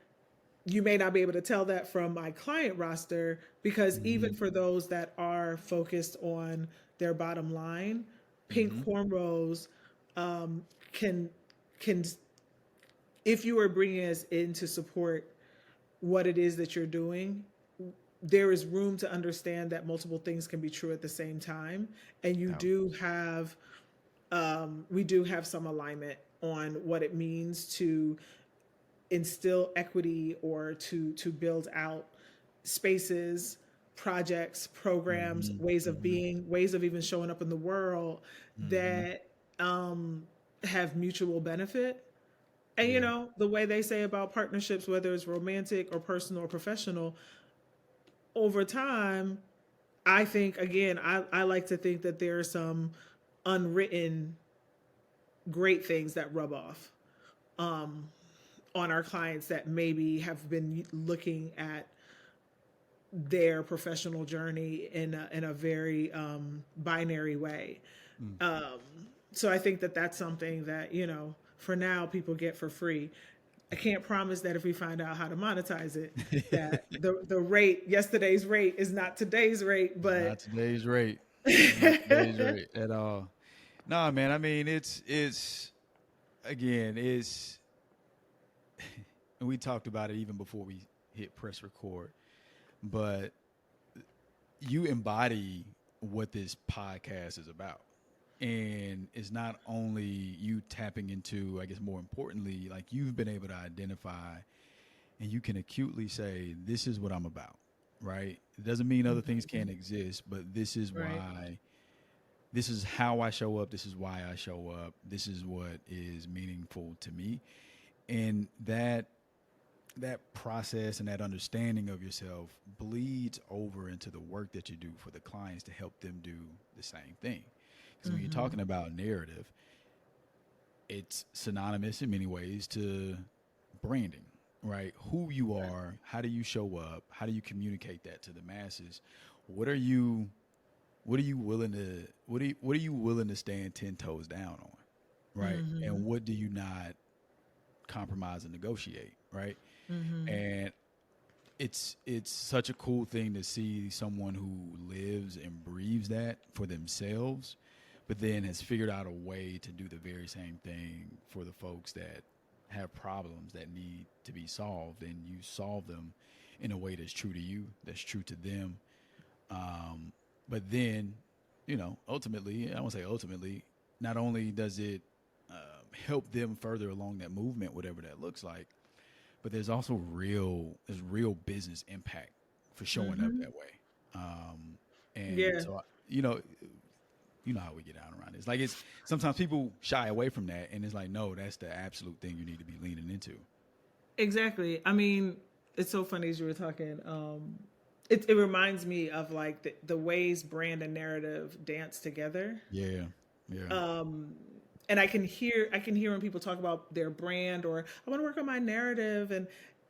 you may not be able to tell that from my client roster, because Mm-hmm. even for those that are focused on their bottom line, Pink Mm-hmm. Cornrows can can if you are bringing us in to support what it is that you're doing, there is room to understand that multiple things can be true at the same time, and we do have some alignment on what it means to instill equity, or to build out spaces, projects, programs, ways of Mm-hmm. being, ways of even showing up in the world Mm-hmm. that have mutual benefit. And Yeah. the way they say about partnerships, whether it's romantic or personal or professional, over time, I think, again, I like to think that there are some unwritten great things that rub off on our clients that maybe have been looking at their professional journey in a very binary way. Mm. So I think that that's something that, for now, people get for free. I can't promise that if we find out how to monetize it, that the rate, yesterday's rate, is not today's rate, It's not but today's rate. Not today's rate at all. Nah, man. I mean, it's again, it's and we talked about it even before we hit press record, but you embody what this podcast is about. And it's not only you tapping into, I guess more importantly, like you've been able to identify and you can acutely say, this is what I'm about, right? It doesn't mean other things can't exist, but this is right. why, this is how I show up. This is why I show up. This is what is meaningful to me. And that process and that understanding of yourself bleeds over into the work that you do for the clients to help them do the same thing. Because when you're talking about narrative, it's synonymous in many ways to branding, right? Who you are, how do you show up, how do you communicate that to the masses? What are you what are you willing to stand 10 toes down on, right? And what do you not compromise and negotiate, right? And it's such a cool thing to see someone who lives and breathes that for themselves, but then has figured out a way to do the very same thing for the folks that have problems that need to be solved, and you solve them in a way that's true to you, that's true to them. But then, ultimately, I won't say ultimately, not only does it help them further along that movement, whatever that looks like, but there's real business impact for showing up that way. And Yeah, so you know how we get down around this. Like, it's sometimes people shy away from that, and it's like, no, that's the absolute thing you need to be leaning into. exactly. I mean, it's so funny as you were talking. It reminds me of like the ways brand and narrative dance together. Yeah, yeah. And I can hear when people talk about their brand, or I want to work on my narrative,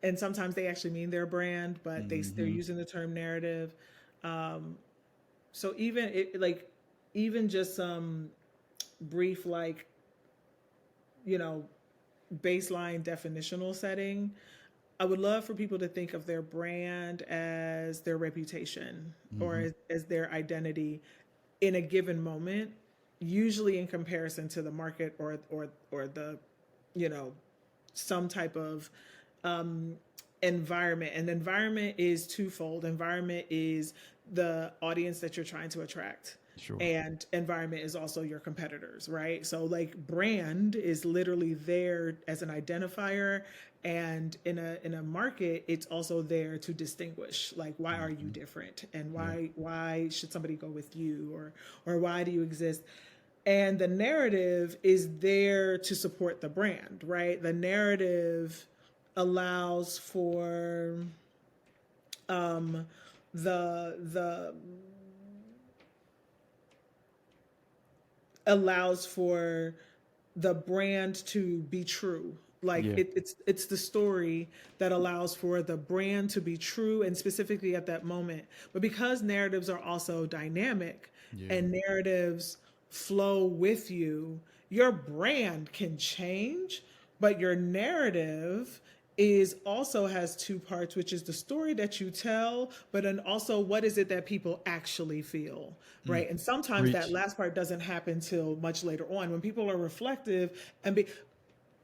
and sometimes they actually mean their brand, but they're Hmm. using the term narrative. So even just some brief, like, you know baseline definitional setting, I would love for people to think of their brand as their reputation, or Hmm. as their identity in a given moment, usually in comparison to the market, or the, you know some type of environment. And environment is twofold. Environment is the audience that you're trying to attract, Sure. and environment is also your competitors, right? So like brand is literally there as an identifier, and in a market it's also there to distinguish, like, why are you Hmm. different, and Yeah. why should somebody go with you, or why do you exist. And the narrative is there to support the brand, right? The narrative allows for the allows for the brand to be true. Like, Yeah. it's the story that allows for the brand to be true, and specifically at that moment. But because narratives are also dynamic, Yeah. and narratives flow with you, your brand can change, but your narrative is also has two parts, which is the story that you tell, but then also what is it that people actually feel, Mm. right? And sometimes that Preach. last part doesn't happen till much later on, when people are reflective,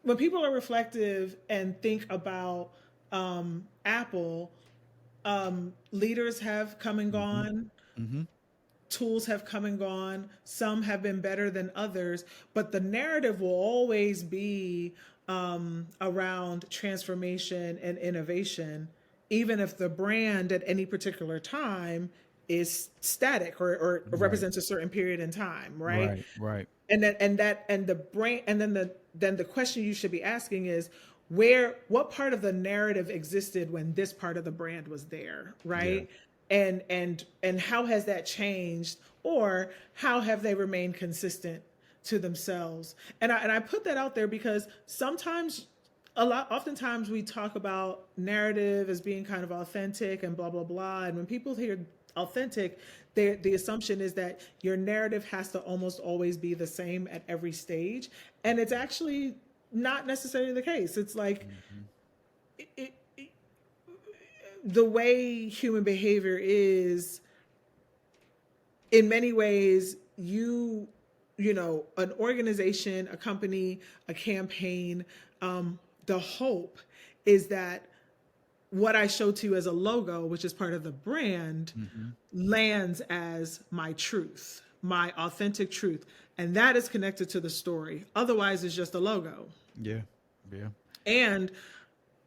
when people are reflective and think about Apple. Leaders have come and Hmm. gone, Hmm. tools have come and gone, some have been better than others, but the narrative will always be around transformation and innovation, even if the brand at any particular time is static, or Right. represents a certain period in time, right? Right. Right. And the brain, and then the question you should be asking is, what part of the narrative existed when this part of the brand was there, Yeah. right? And how has that changed, or how have they remained consistent to themselves? And I put that out there because oftentimes we talk about narrative as being kind of authentic and blah blah blah, and when people hear authentic, the assumption is that your narrative has to almost always be the same at every stage, and it's actually not necessarily the case. It's like, Hmm. it, the way human behavior is, in many ways, an organization, a company, a campaign, the hope is that what I show to you as a logo, which is part of the brand, Hmm. lands as my truth, my authentic truth. And that is connected to the story. Otherwise, it's just a logo. Yeah. Yeah. And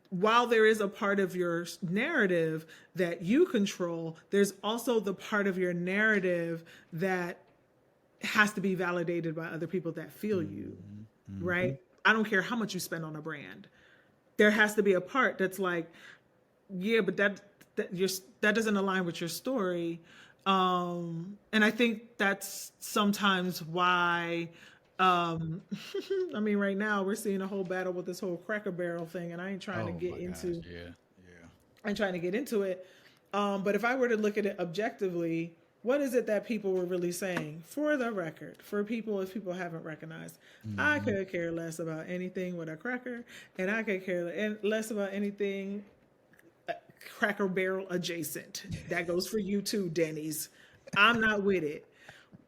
while there is a part of your narrative that you control, there's also the part of your narrative that has to be validated by other people that feel you, Hmm. Hmm. right? I don't care how much you spend on a brand. There has to be a part that's like, yeah, but that doesn't align with your story. And I think that's sometimes why, um I mean, right now we're seeing a whole battle with this whole Cracker Barrel thing, and Oh my gosh. Yeah. Yeah. I'm trying to get into it. But if I were to look at it objectively, what is it that people were really saying? For the record, for people, if people haven't recognized, I Hmm. could care less about anything with a cracker, and I could care less about anything Cracker Barrel adjacent. That goes for you too, Denny's. I'm not with it.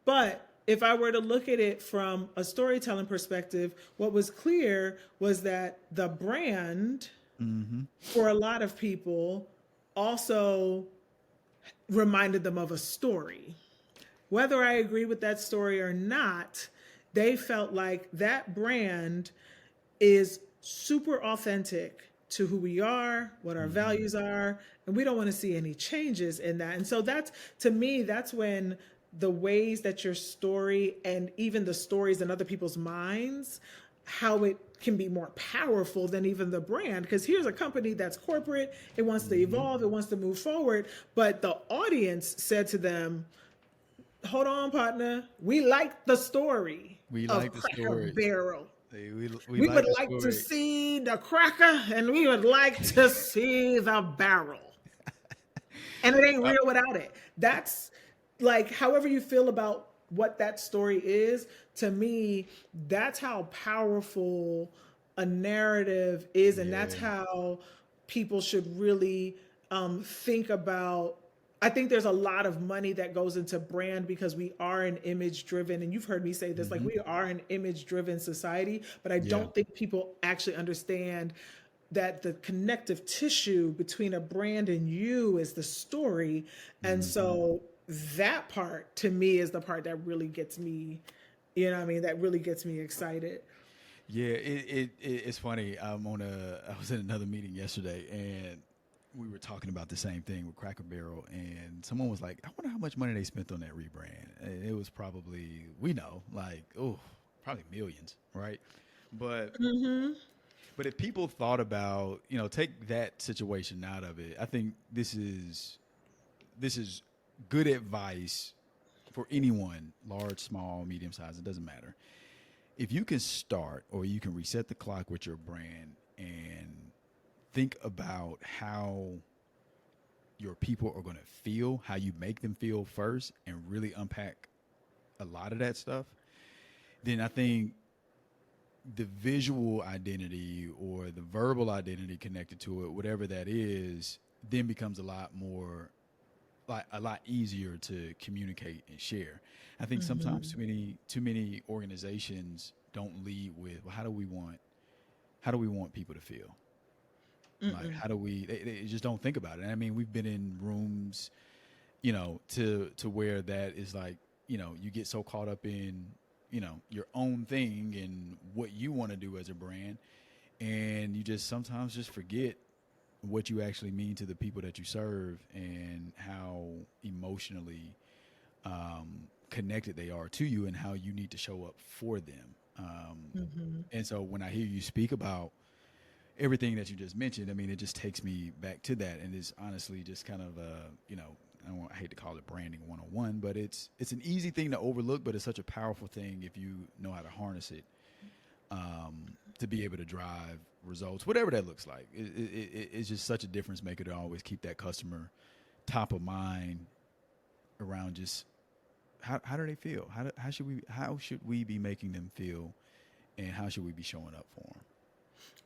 But if I were to look at it from a storytelling perspective, what was clear was that the brand, Hmm. for a lot of people, also reminded them of a story. Whether I agree with that story or not, they felt like that brand is super authentic to who we are, what our values are, and we don't want to see any changes in that. And so that's, to me, that's when the ways that your story and even the stories in other people's minds, how it can be more powerful than even the brand. Because here's a company that's corporate, it wants to evolve, it wants to move forward, but the audience said to them, hold on, partner, we like the story We of like the Cracker story. Barrel. We We like would the like to story. see the cracker and we would like to see the barrel. And it ain't real without it. That's like, however you feel about what that story is, to me, that's how powerful a narrative is. And that's Yeah. how people should really think about. I think there's a lot of money that goes into brand because we are an image driven, and you've heard me say this, like we are an image driven society, but I Yeah. don't think people actually understand that the connective tissue between a brand and you is the story. And so that part to me is the part that really gets me, you know what I mean, that really gets me excited. Yeah, it's funny. I was in another meeting yesterday, and we were talking about the same thing with Cracker Barrel, and someone was like, "I wonder how much money they spent on that rebrand." And it was probably, we know, like, oh, probably millions, right? But but if people thought about, take that situation out of it, I think this is good advice for anyone, large, small, medium size, it doesn't matter. If you can start or you can reset the clock with your brand and think about how your people are going to feel, how you make them feel first, and really unpack a lot of that stuff, then I think the visual identity or the verbal identity connected to it, whatever that is, then becomes a lot more, like a lot easier to communicate and share. I think sometimes too many organizations don't lead with, well, how do we want people to feel? Like, how do we? They just don't think about it. I mean, we've been in rooms, to where that is like, you get so caught up in, your own thing and what you want to do as a brand, and you just sometimes just forget what you actually mean to the people that you serve and how emotionally connected they are to you and how you need to show up for them. And so when I hear you speak about everything that you just mentioned, I mean, it just takes me back to that, and it's honestly just kind of I hate to call it branding 101, but it's an easy thing to overlook, but it's such a powerful thing if you know how to harness it to be able to drive results, whatever that looks like. It's just such a difference maker to always keep that customer top of mind around just how do they feel? How should we be making them feel, and how should we be showing up for them?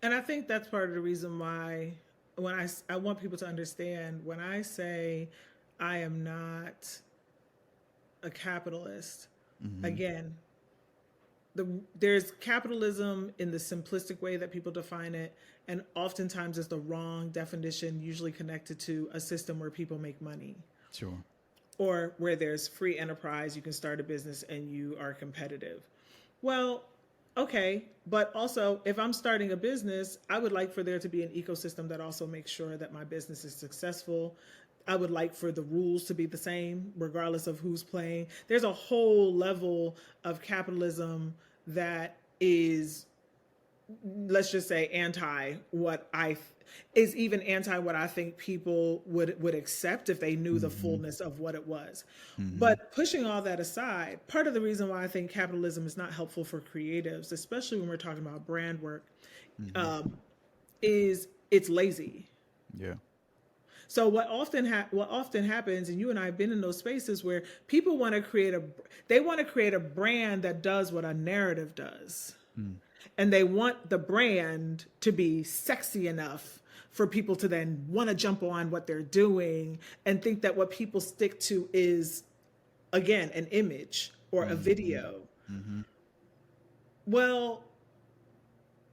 And I think that's part of the reason why when I want people to understand when I say I am not a capitalist, again, there's capitalism in the simplistic way that people define it, and oftentimes it's the wrong definition, usually connected to a system where people make money. Sure. Or where there's free enterprise, you can start a business and you are competitive. Well, okay, but also if I'm starting a business, I would like for there to be an ecosystem that also makes sure that my business is successful. I would like for the rules to be the same regardless of who's playing. There's a whole level of capitalism that is, let's just say, anti what I is even anti what I think people would accept if they knew the fullness of what it was. But pushing all that aside, part of the reason why I think capitalism is not helpful for creatives, especially when we're talking about brand work, is it's lazy. Yeah. So what often happens, and you and I have been in those spaces where people want to create a brand that does what a narrative does. And they want the brand to be sexy enough for people to then want to jump on what they're doing and think that what people stick to is, again, an image or a video. Well,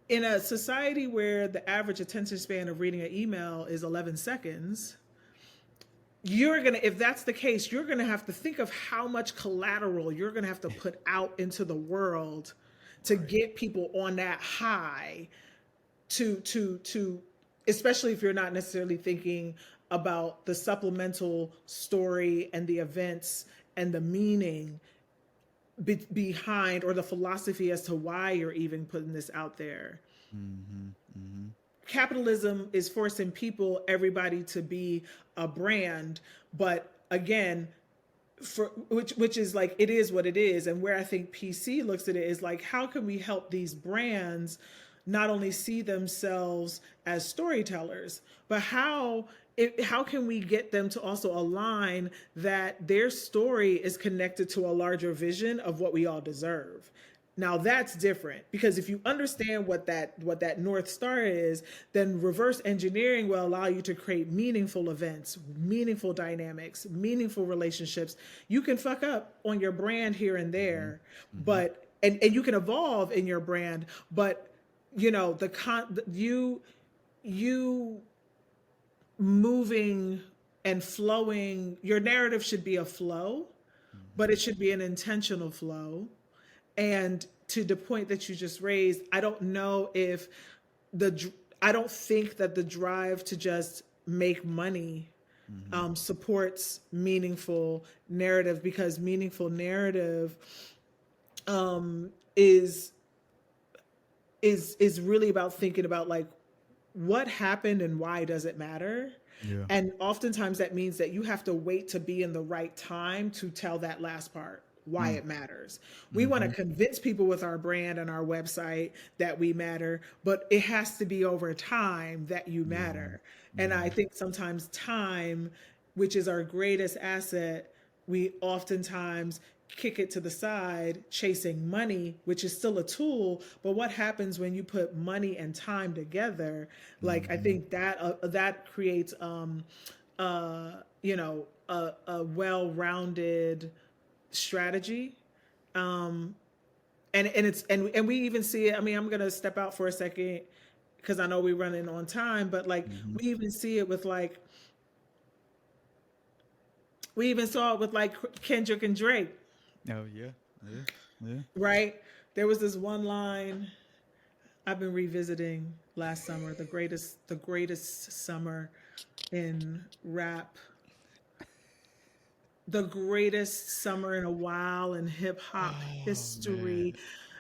in a society where the average attention span of reading an email is 11 seconds, if that's the case, you're going to have to think of how much collateral you're going to have to put out into the world to get people on that high to especially if you're not necessarily thinking about the supplemental story and the events and the meaning behind, or the philosophy as to why you're even putting this out there. Mm-hmm. Mm-hmm. Capitalism is forcing people, everybody, to be a brand, but again, for which is like, it is what it is. And where I think PC looks at it is like, how can we help these brands not only see themselves as storytellers, but how can we get them to also align that their story is connected to a larger vision of what we all deserve. Now that's different, because if you understand what that North Star is, then reverse engineering will allow you to create meaningful events, meaningful dynamics, meaningful relationships. You can fuck up on your brand here and there, Mm-hmm. but and you can evolve in your brand, but you know, you moving and flowing, your narrative should be a flow, but it should be an intentional flow. And to the point that you just raised, I don't know if I don't think that the drive to just make money supports meaningful narrative, because meaningful narrative um, is is really about thinking about like, what happened and why does it matter? Yeah. And oftentimes that means that you have to wait to be in the right time to tell that last part, why it matters. We want to Mm-hmm. convince people with our brand and our website that we matter, but it has to be over time that you Yeah. matter. And I Yeah. think sometimes time, which is our greatest asset, we oftentimes kick it to the side chasing money, which is still a tool. But what happens when you put money and time together? Like, I Mm-hmm. think that that creates you know, a well-rounded strategy. And we even see it. I mean, I'm gonna step out for a second because I know we're running on time, but like, Mm-hmm. we even see it with like, we even saw it with like Kendrick and Drake, Oh yeah. Yeah. Yeah. right? There was this one line I've been revisiting last summer, the greatest summer in rap, the greatest summer in a while in hip hop Oh history. man.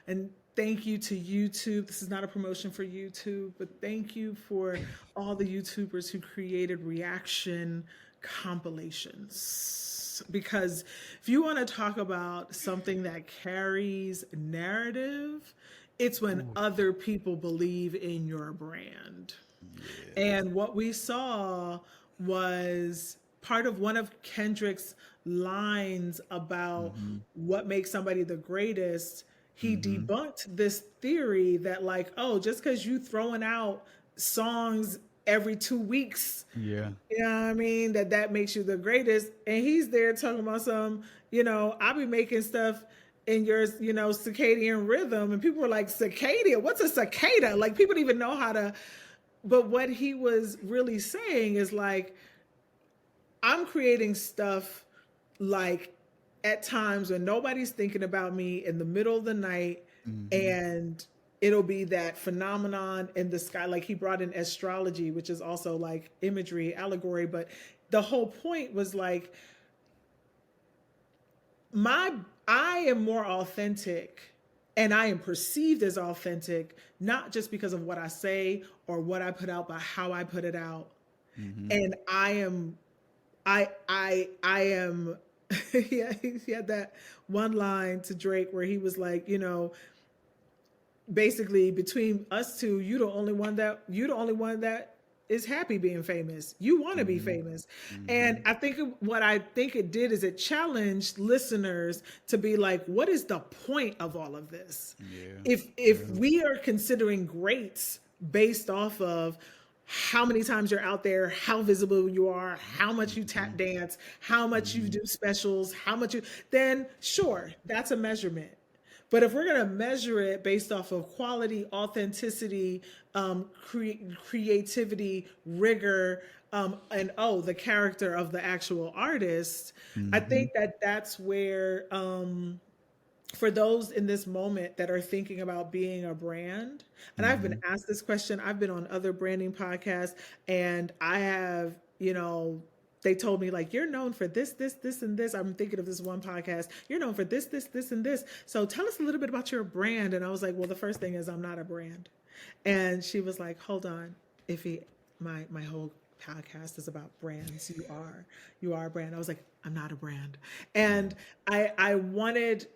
And thank you to YouTube. This is not a promotion for YouTube, but thank you for all the YouTubers who created reaction compilations. Because if you want to talk about something that carries narrative, it's when Ooh. other people believe in your brand. Yeah. And what we saw was part of one of Kendrick's lines about Mm-hmm. what makes somebody the greatest. He Mm-hmm. debunked this theory that, like, oh, just because you throwing out songs every 2 weeks, Yeah. you know what I mean, that makes you the greatest. And he's there talking about some, you know, I'll be making stuff in your, you know, circadian rhythm. And people were like, cicada? What's a cicada? Like, people don't even know how to. But what he was really saying is like, I'm creating stuff like at times when nobody's thinking about me in the middle of the night, Mm-hmm. and it'll be that phenomenon in the sky. Like, he brought in astrology, which is also like imagery, allegory, but the whole point was like, my I am more authentic, and I am perceived as authentic, not just because of what I say or what I put out, but how I put it out. Mm-hmm. And I am he had that one line to Drake where he was like, you know, basically, between us two, you the only one that is happy being famous. You want to be Mm-hmm. famous. Mm-hmm. And I think what I think it did is it challenged listeners to be like, what is the point of all of this? Yeah. If Yeah. we are considering greats based off of how many times you're out there, how visible you are, how much you Mm-hmm. tap dance, how much you Mm-hmm. do specials, how much you, then sure, that's a measurement. But if we're going to measure it based off of quality, authenticity, creativity, rigor, and oh, the character of the actual artist, I Mm-hmm. think that that's where for those in this moment that are thinking about being a brand, and I've been asked this question, I've been on other branding podcasts, and I have, they told me like, you're known for this, and this. I'm thinking of this one podcast. You're known for this, and this. So tell us a little bit about your brand. And I was like, well, the first thing is I'm not a brand. And she was like, hold on, Ify, my whole podcast is about brands. You are a brand. I was like, I'm not a brand. And I wanted,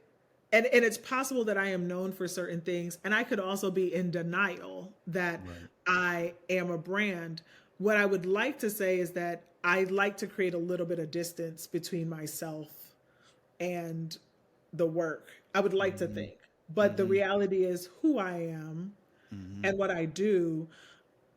and it's possible that I am known for certain things, and I could also be in denial that I am a brand. What I would like to say is that I like to create a little bit of distance between myself and the work. I would like to think, but the reality is who I am and what I do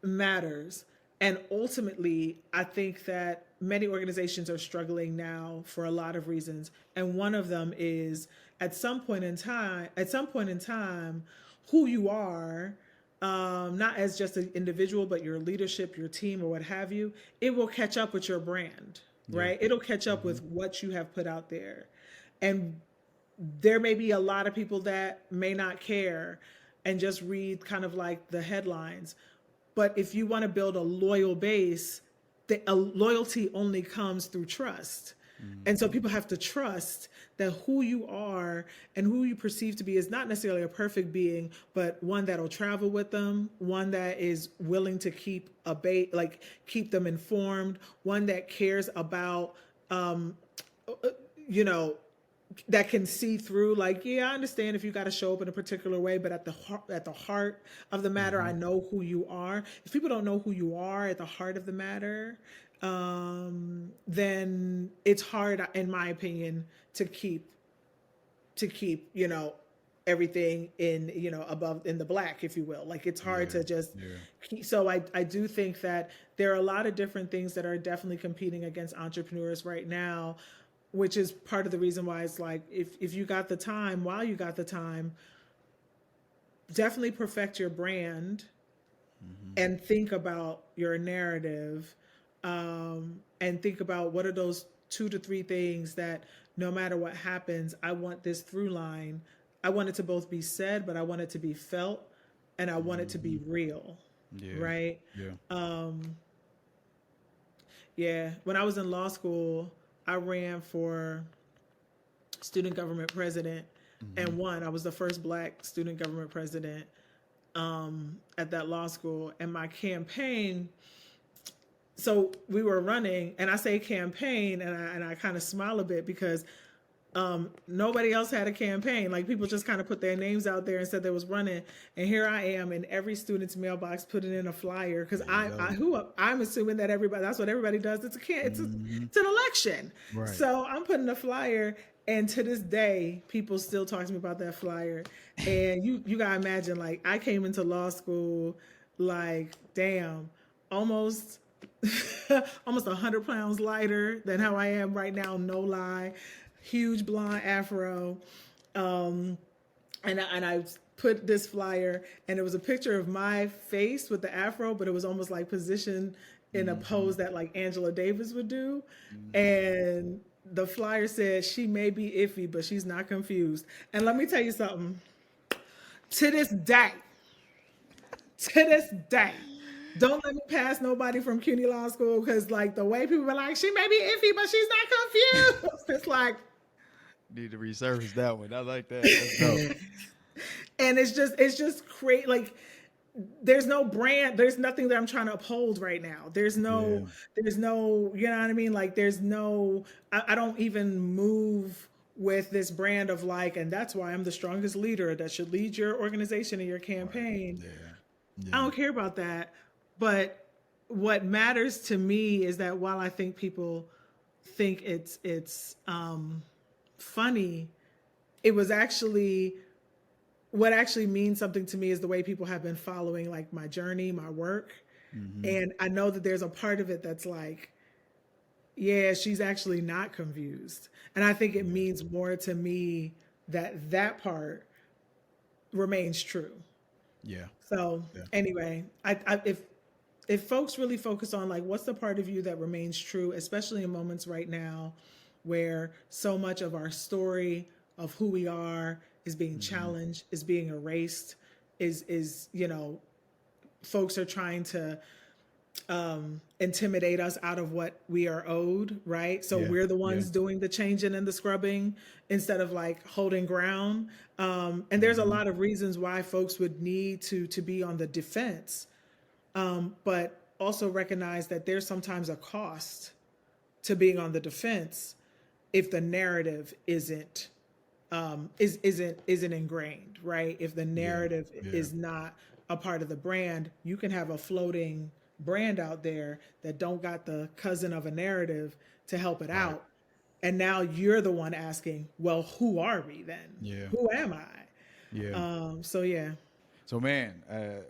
matters. And ultimately, I think that many organizations are struggling now for a lot of reasons. And one of them is at some point in time, who you are, not as just an individual, but your leadership, your team, or what have you, it will catch up with your brand, right? It'll catch up with what you have put out there. And there may be a lot of people that may not care and just read kind of like the headlines. But if you want to build a loyal base, a loyalty only comes through trust. And so people have to trust that who you are and who you perceive to be is not necessarily a perfect being, but one that'll travel with them, one that is willing to keep them informed, one that cares about, that can see through, like, yeah, I understand if you got to show up in a particular way, but at the heart of the matter, I know who you are. If people don't know who you are at the heart of the matter, then it's hard, in my opinion, to keep everything in above in the black, if you will. Like, it's hard to just keep. So I do think that there are a lot of different things that are definitely competing against entrepreneurs right now, which is part of the reason why it's like, if you got the time, while you got the time, definitely perfect your brand and think about your narrative, and think about what are those 2 to 3 things that no matter what happens, I want this through line. I want it to both be said, but I want it to be felt, and I want it to be real. Right? When I was in law school, I ran for student government president and won. I was the first Black student government president at that law school. And my campaign, so we were running, and I say campaign, and I kind of smile a bit because nobody else had a campaign. Like, people just kind of put their names out there and said they was running, and here I am in every student's mailbox putting in a flyer because I'm assuming that that's what everybody does. It's an election, right? So I'm putting a flyer, and to this day, people still talk to me about that flyer. And you gotta imagine, like, I came into law school, like, damn, almost 100 pounds lighter than how I am right now. No lie. Huge blonde afro, and I put this flyer, and it was a picture of my face with the afro, but it was almost like positioned in a pose that like Angela Davis would do, and the flyer said, "She may be iffy, but she's not confused." And let me tell you something. To this day, don't let me pass nobody from CUNY Law School, because like the way people are like, she may be iffy, but she's not confused. It's like, need to resurface that one. I like that. Let's go. And it's just great. Like, there's no brand. There's nothing that I'm trying to uphold right now. There's no, you know what I mean? Like, there's no, I don't even move with this brand of like, and that's why I'm the strongest leader that should lead your organization and your campaign. I don't care about that. But what matters to me is that while I think people think it's funny, it was actually, what actually means something to me is the way people have been following like my journey, my work. And I know that there's a part of it that's like, yeah, she's actually not confused. And I think it means more to me that part remains true. So anyway, if folks really focus on like, what's the part of you that remains true, especially in moments right now where so much of our story of who we are is being challenged, is being erased, is folks are trying to intimidate us out of what we are owed, right? So we're the ones doing the changing and the scrubbing instead of like holding ground. And there's a lot of reasons why folks would need to be on the defense, but also recognize that there's sometimes a cost to being on the defense if the narrative isn't ingrained, right? If the narrative is not a part of the brand, you can have a floating brand out there that don't got the cousin of a narrative to help it out. And now you're the one asking, well, who are we then? Yeah. Who am I? Yeah. So man,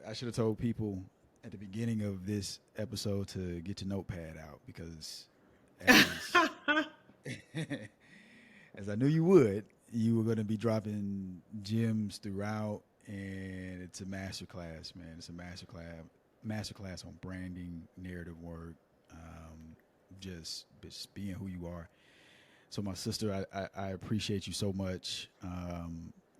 I should have told people at the beginning of this episode to get your notepad out, because as I knew you would, you were going to be dropping gems throughout, and it's a masterclass, man. It's a masterclass on branding, narrative work, just being who you are. So my sister, I appreciate you so much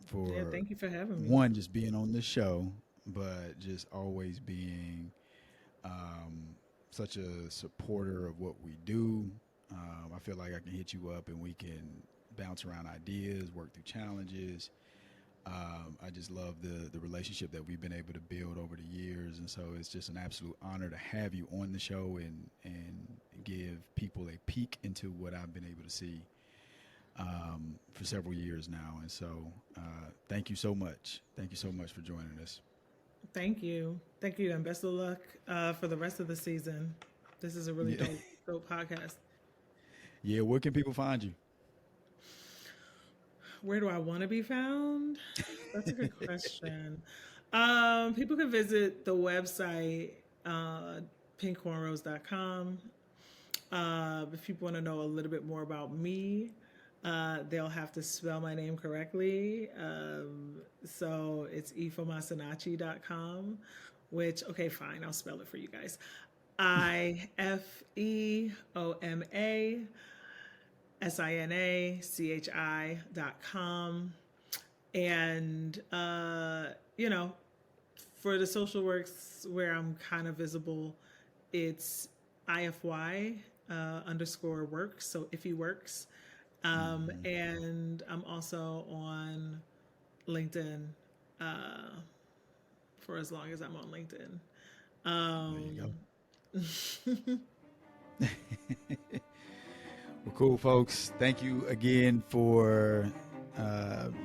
for thank you for having me. One, just being on this show, but just always being such a supporter of what we do. I feel like I can hit you up and we can bounce around ideas, work through challenges. I just love the relationship that we've been able to build over the years, and so it's just an absolute honor to have you on the show and give people a peek into what I've been able to see for several years now. And so thank you so much. Thank you so much for joining us. Thank you, and best of luck for the rest of the season. This is a really dope podcast. Yeah, where can people find you? Where do I want to be found? That's a good question. People can visit the website, pinkcornrows.com. If people want to know a little bit more about me, they'll have to spell my name correctly. So it's Ifeomasinachi.com, which, okay, fine, I'll spell it for you guys. IFeomasinachi.com. And, for the social works where I'm kind of visible, it's IFY _works. So Ify Works. And I'm also on LinkedIn for as long as I'm on LinkedIn. There you go. Well, cool, folks. Thank you again for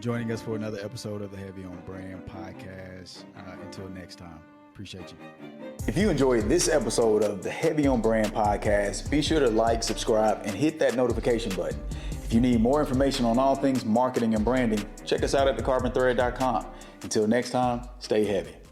joining us for another episode of the Heavy on Brand podcast. Until next time, appreciate you. If you enjoyed this episode of the Heavy on Brand podcast, be sure to like, subscribe, and hit that notification button. If you need more information on all things marketing and branding, check us out at thecarbonthread.com. Until next time, stay heavy.